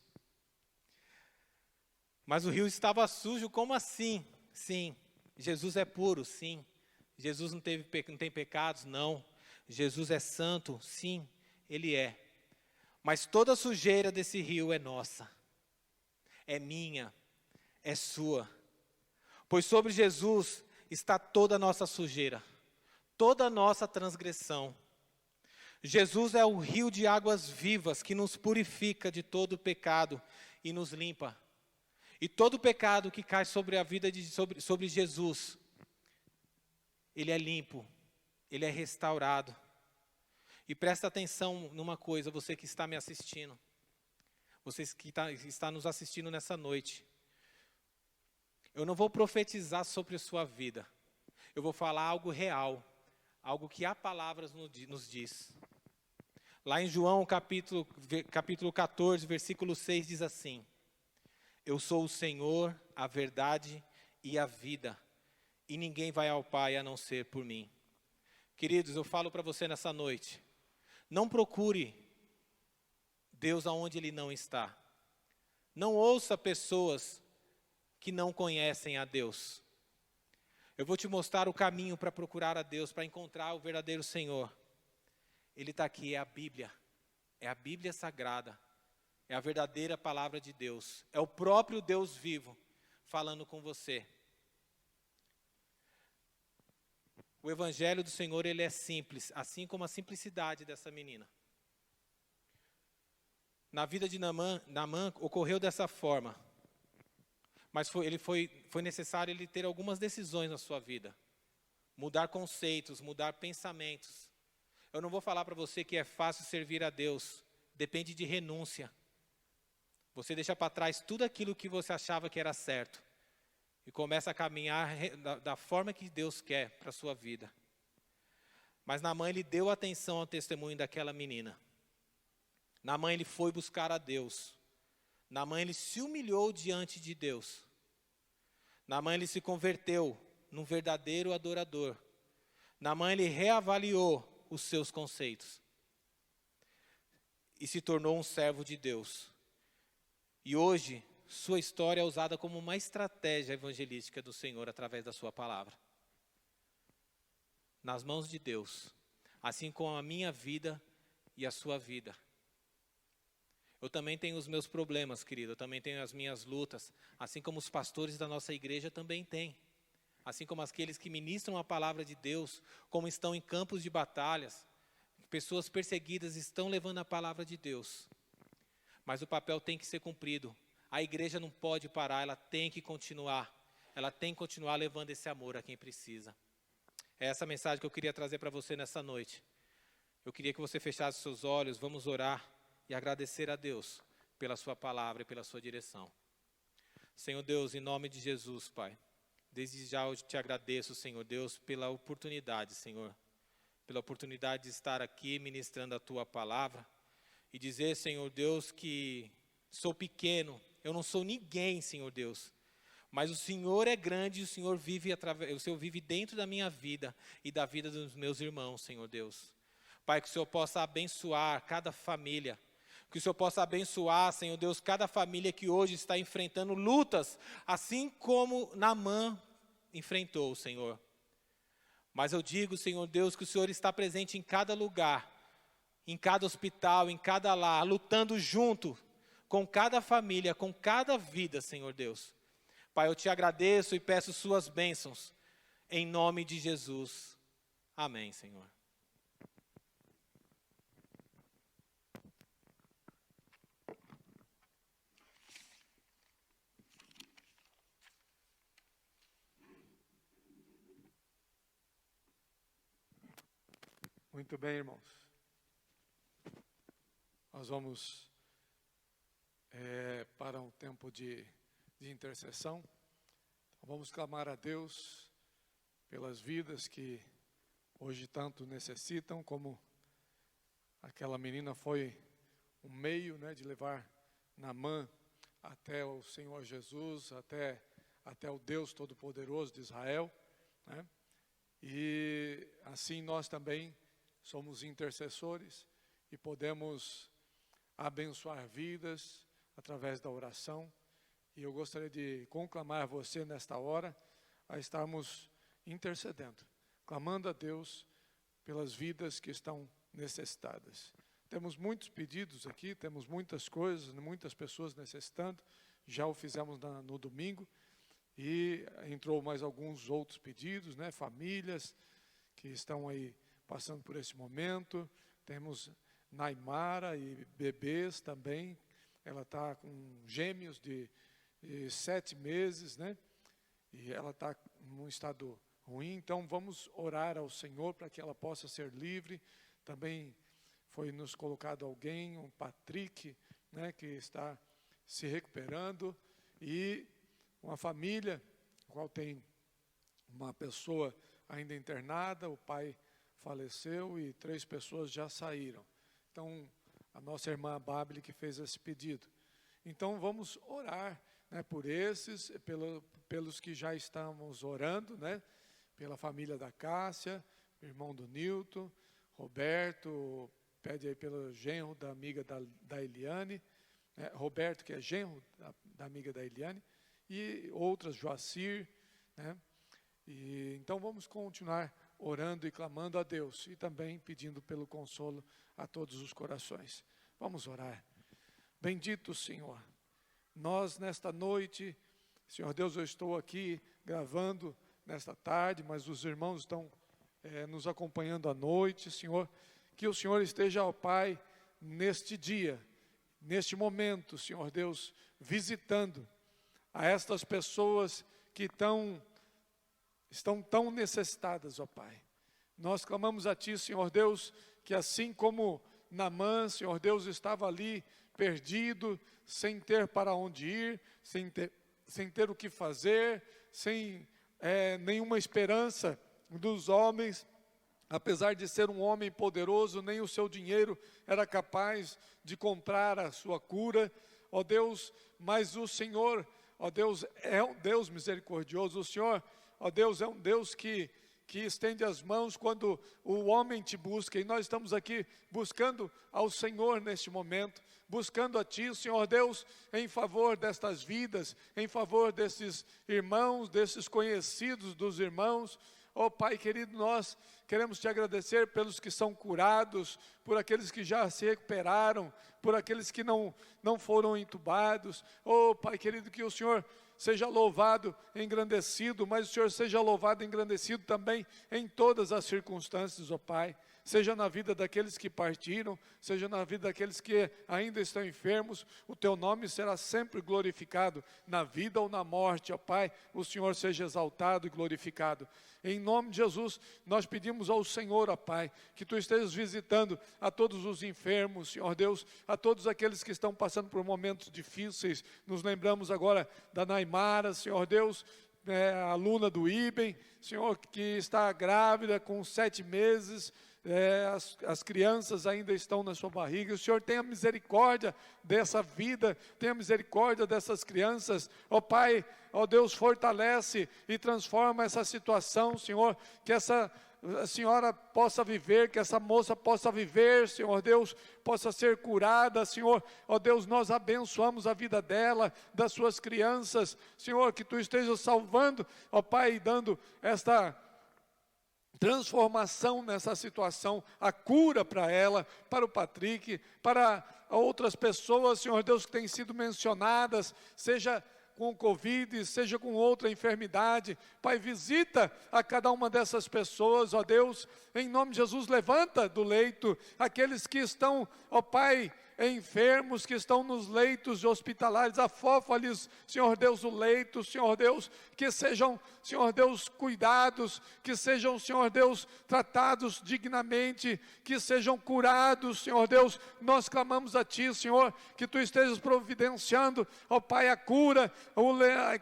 Mas o rio estava sujo, como assim? Sim. Jesus é puro, sim. Jesus não tem pecados, não. Jesus é santo, sim, ele é. Mas toda sujeira desse rio é nossa, é minha, é sua. Pois sobre Jesus está toda a nossa sujeira, toda a nossa transgressão. Jesus é o rio de águas vivas que nos purifica de todo o pecado e nos limpa. E todo pecado que cai sobre a vida sobre Jesus, ele é limpo, ele é restaurado. E presta atenção numa coisa, você que está me assistindo, você que está nos assistindo nessa noite. Eu não vou profetizar sobre a sua vida, eu vou falar algo real, algo que a palavra nos diz. Lá em João capítulo 14, versículo 6 diz assim: eu sou o Senhor, a verdade e a vida, e ninguém vai ao Pai a não ser por mim. Queridos, eu falo para você nessa noite, não procure Deus aonde Ele não está. Não ouça pessoas que não conhecem a Deus. Eu vou te mostrar o caminho para procurar a Deus, para encontrar o verdadeiro Senhor. Ele está aqui, é a Bíblia Sagrada, é a verdadeira palavra de Deus, é o próprio Deus vivo falando com você. O Evangelho do Senhor, ele é simples, assim como a simplicidade dessa menina. Na vida de Naamã ocorreu dessa forma, mas foi necessário ele ter algumas decisões na sua vida. Mudar conceitos, mudar pensamentos. Eu não vou falar para você que é fácil servir a Deus, depende de renúncia. Você deixa para trás tudo aquilo que você achava que era certo e começa a caminhar da forma que Deus quer para a sua vida. Mas Naamã, ele deu atenção ao testemunho daquela menina. Naamã, ele foi buscar a Deus. Naamã, ele se humilhou diante de Deus. Naamã, ele se converteu num verdadeiro adorador. Naamã, ele reavaliou os seus conceitos e se tornou um servo de Deus. E hoje, sua história é usada como uma estratégia evangelística do Senhor através da sua palavra. Nas mãos de Deus, assim como a minha vida e a sua vida. Eu também tenho os meus problemas, querido, eu também tenho as minhas lutas, assim como os pastores da nossa igreja também têm. Assim como aqueles que ministram a palavra de Deus, como estão em campos de batalhas, pessoas perseguidas estão levando a palavra de Deus. Mas o papel tem que ser cumprido. A igreja não pode parar, ela tem que continuar. Ela tem que continuar levando esse amor a quem precisa. É essa mensagem que eu queria trazer para você nessa noite. Eu queria que você fechasse seus olhos, vamos orar e agradecer a Deus pela sua palavra e pela sua direção. Senhor Deus, em nome de Jesus, Pai, desde já eu te agradeço, Senhor Deus, pela oportunidade, Senhor, pela oportunidade de estar aqui ministrando a Tua palavra e dizer, Senhor Deus, que sou pequeno, eu não sou ninguém, Senhor Deus, mas o Senhor é grande e o Senhor vive dentro da minha vida e da vida dos meus irmãos, Senhor Deus. Pai, que o Senhor possa abençoar cada família, que o Senhor possa abençoar, Senhor Deus, cada família que hoje está enfrentando lutas, assim como Naamã enfrentou, Senhor. Mas eu digo, Senhor Deus, que o Senhor está presente em cada lugar, em cada hospital, em cada lar, lutando junto com cada família, com cada vida, Senhor Deus. Pai, eu te agradeço e peço suas bênçãos, em nome de Jesus. Amém, Senhor. Muito bem, irmãos. Nós vamos para um tempo de intercessão. Então, vamos clamar a Deus pelas vidas que hoje tanto necessitam, como aquela menina foi um meio, né, de levar Naamã até o Senhor Jesus, até o Deus Todo-Poderoso de Israel, né? E assim nós também somos intercessores e podemos abençoar vidas através da oração. E eu gostaria de conclamar você nesta hora a estarmos intercedendo, clamando a Deus pelas vidas que estão necessitadas. Temos muitos pedidos aqui, temos muitas coisas, muitas pessoas necessitando. Já o fizemos no domingo. E entrou mais alguns outros pedidos, né? Famílias que estão aí passando por esse momento. Temos Naimara e bebês também. Ela está com gêmeos de 7 meses, né? E ela está num estado ruim. Então vamos orar ao Senhor para que ela possa ser livre. Também foi nos colocado alguém, um Patrick, né? Que está se recuperando. E uma família, qual tem uma pessoa ainda internada, o pai faleceu e 3 pessoas já saíram. Então, a nossa irmã Babile que fez esse pedido. Então, vamos orar, né, por esses, pelos que já estamos orando, né, pela família da Cássia, irmão do Nilton, Roberto, pede aí pelo genro da amiga da Eliane, né, Roberto, que é genro da amiga da Eliane, e outras, Joacir, né? E então vamos continuar orando e clamando a Deus e também pedindo pelo consolo a todos os corações. Vamos orar. Bendito Senhor, nós nesta noite, Senhor Deus, eu estou aqui gravando nesta tarde, mas os irmãos estão nos acompanhando à noite, Senhor, que o Senhor esteja, ó Pai, neste dia, neste momento, Senhor Deus, visitando a estas pessoas que estão tão necessitadas, ó Pai. Nós clamamos a Ti, Senhor Deus, que assim como Naamã, Senhor Deus, estava ali perdido, sem ter para onde ir, sem ter o que fazer, sem nenhuma esperança dos homens, apesar de ser um homem poderoso, nem o seu dinheiro era capaz de comprar a sua cura, ó Deus, mas o Senhor, ó Deus, é um Deus misericordioso. O Senhor, ó Deus, é um Deus que estende as mãos quando o homem te busca. E nós estamos aqui buscando ao Senhor neste momento, buscando a Ti, Senhor Deus, em favor destas vidas, em favor desses irmãos, desses conhecidos dos irmãos. Ó Pai querido, nós queremos Te agradecer pelos que são curados, por aqueles que já se recuperaram, por aqueles que não foram entubados. Ó Pai querido, que o Senhor seja louvado, engrandecido, mas o Senhor seja louvado, engrandecido também em todas as circunstâncias, ó Pai. Seja na vida daqueles que partiram, seja na vida daqueles que ainda estão enfermos, o Teu nome será sempre glorificado, na vida ou na morte, ó Pai, o Senhor seja exaltado e glorificado. Em nome de Jesus, nós pedimos ao Senhor, ó Pai, que Tu estejas visitando a todos os enfermos, Senhor Deus, a todos aqueles que estão passando por momentos difíceis. Nos lembramos agora da Naimara, Senhor Deus, aluna do IBEM, Senhor, que está grávida com 7 meses, as crianças ainda estão na sua barriga. O Senhor tenha misericórdia dessa vida, tenha misericórdia dessas crianças, ó Pai, ó Deus, fortalece e transforma essa situação, Senhor, que essa senhora possa viver, que essa moça possa viver, Senhor Deus, possa ser curada, Senhor, ó Deus, nós abençoamos a vida dela, das suas crianças, Senhor, que Tu estejas salvando, ó Pai, dando esta transformação nessa situação, a cura para ela, para o Patrick, para outras pessoas, Senhor Deus, que têm sido mencionadas, seja com o Covid, seja com outra enfermidade. Pai, visita a cada uma dessas pessoas, ó Deus, em nome de Jesus, levanta do leito aqueles que estão, ó Pai, enfermos, que estão nos leitos hospitalares, afofa-lhes, Senhor Deus, o leito, Senhor Deus, que sejam, Senhor Deus, cuidados, que sejam, Senhor Deus, tratados dignamente, que sejam curados, Senhor Deus. Nós clamamos a Ti, Senhor, que Tu estejas providenciando, ó Pai, a cura,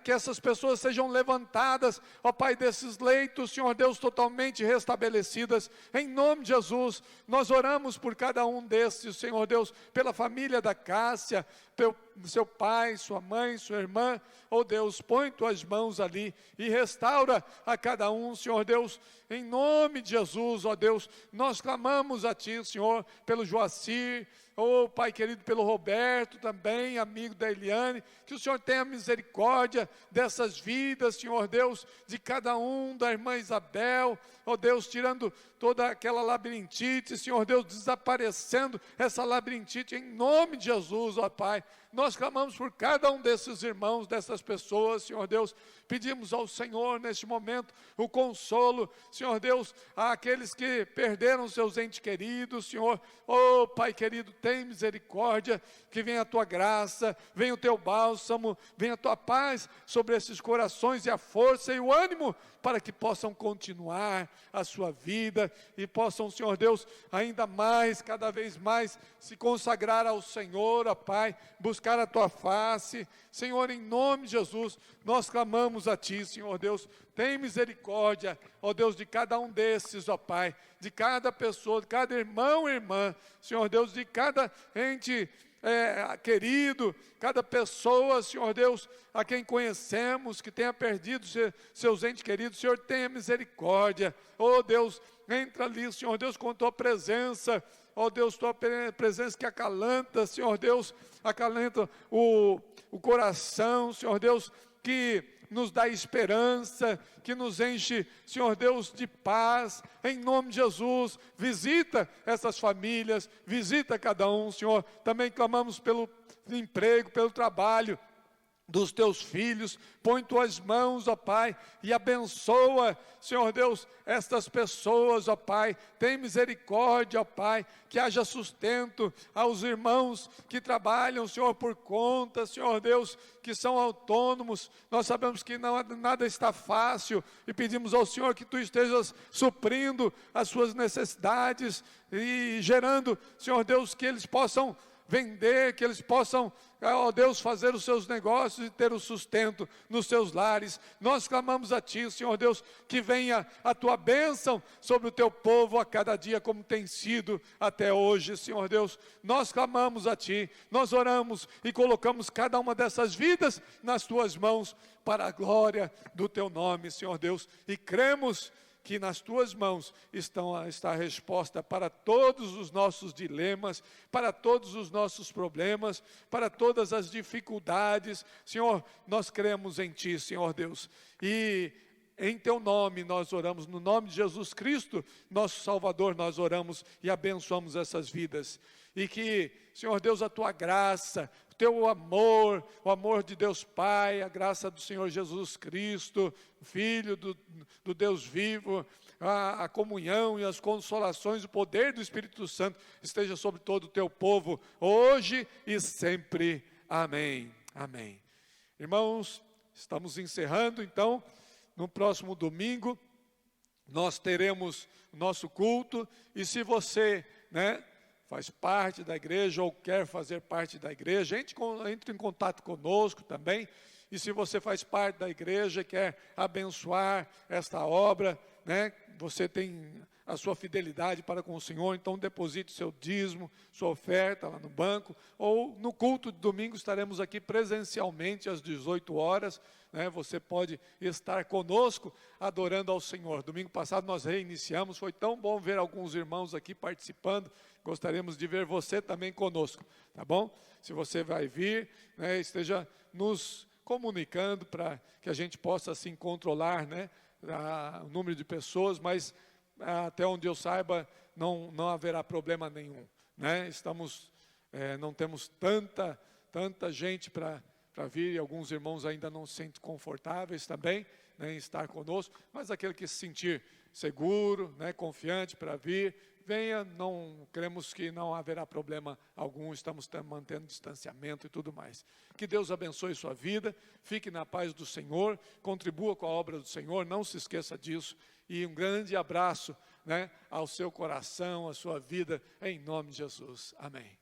que essas pessoas sejam levantadas, ó Pai, desses leitos, Senhor Deus, totalmente restabelecidas, em nome de Jesus. Nós oramos por cada um destes, Senhor Deus, pela família da Cássia, seu pai, sua mãe, sua irmã, oh Deus, põe tuas mãos ali e restaura a cada um, Senhor Deus, em nome de Jesus, ó Deus, nós clamamos a Ti, Senhor, pelo Joacir, oh Pai querido, pelo Roberto também, amigo da Eliane, que o Senhor tenha misericórdia dessas vidas, Senhor Deus, de cada um, da irmã Isabel, ó Deus, tirando toda aquela labirintite, Senhor Deus, desaparecendo essa labirintite em nome de Jesus, ó Pai. Nós clamamos por cada um desses irmãos, dessas pessoas, Senhor Deus, pedimos ao Senhor neste momento o consolo, Senhor Deus, àqueles que perderam seus entes queridos, Senhor, oh Pai querido, tem misericórdia, que venha a Tua graça, venha o Teu bálsamo, venha a Tua paz sobre esses corações e a força e o ânimo para que possam continuar a sua vida e possam, Senhor Deus, ainda mais, cada vez mais, se consagrar ao Senhor, ó Pai, buscar a Tua face. Senhor, em nome de Jesus, nós clamamos a Ti, Senhor Deus, tem misericórdia, ó Deus, de cada um desses, ó Pai, de cada pessoa, de cada irmão e irmã, Senhor Deus, de cada ente querido, cada pessoa, Senhor Deus, a quem conhecemos, que tenha perdido seus entes queridos, Senhor, tenha misericórdia, oh Deus, entra ali, Senhor Deus, com Tua presença, ó Deus, Tua presença que acalanta, Senhor Deus, acalenta o coração, Senhor Deus, que nos dá esperança, que nos enche, Senhor Deus, de paz, em nome de Jesus, visita essas famílias, visita cada um, Senhor, também clamamos pelo emprego, pelo trabalho dos Teus filhos, põe Tuas mãos, ó Pai, e abençoa, Senhor Deus, estas pessoas, ó Pai, tem misericórdia, ó Pai, que haja sustento aos irmãos que trabalham, Senhor, por conta, Senhor Deus, que são autônomos, nós sabemos que nada está fácil, e pedimos ao Senhor que Tu estejas suprindo as suas necessidades, e gerando, Senhor Deus, que eles possam vender, que eles possam, ó Deus, fazer os seus negócios e ter o sustento nos seus lares. Nós clamamos a Ti, Senhor Deus, que venha a Tua bênção sobre o Teu povo a cada dia, como tem sido até hoje, Senhor Deus. Nós clamamos a Ti, nós oramos e colocamos cada uma dessas vidas nas Tuas mãos, para a glória do Teu nome, Senhor Deus, e cremos que nas Tuas mãos está a resposta para todos os nossos dilemas, para todos os nossos problemas, para todas as dificuldades. Senhor, nós cremos em Ti, Senhor Deus, e em Teu nome nós oramos, no nome de Jesus Cristo, nosso Salvador, nós oramos e abençoamos essas vidas. E que, Senhor Deus, a Tua graça, o Teu amor, o amor de Deus Pai, a graça do Senhor Jesus Cristo, Filho do Deus vivo, a comunhão e as consolações, o poder do Espírito Santo esteja sobre todo o Teu povo, hoje e sempre. Amém. Amém. Irmãos, estamos encerrando, então, no próximo domingo, nós teremos o nosso culto, e se você, faz parte da igreja ou quer fazer parte da igreja, entre em contato conosco também. E se você faz parte da igreja e quer abençoar esta obra, você tem a sua fidelidade para com o Senhor, então deposite seu dízimo, sua oferta lá no banco, ou no culto de domingo estaremos aqui presencialmente às 18 horas, você pode estar conosco adorando ao Senhor. Domingo passado nós reiniciamos, foi tão bom ver alguns irmãos aqui participando, gostaríamos de ver você também conosco, tá bom? Se você vai vir, esteja nos comunicando para que a gente possa assim controlar, o número de pessoas, mas até onde eu saiba não haverá problema nenhum, não temos tanta gente para vir, e alguns irmãos ainda não se sentem confortáveis também, em estar conosco, mas aquele que se sentir seguro, confiante para vir, venha, cremos que não haverá problema algum, estamos mantendo distanciamento e tudo mais. Que Deus abençoe sua vida, fique na paz do Senhor, contribua com a obra do Senhor, não se esqueça disso, e um grande abraço ao seu coração, à sua vida, em nome de Jesus. Amém.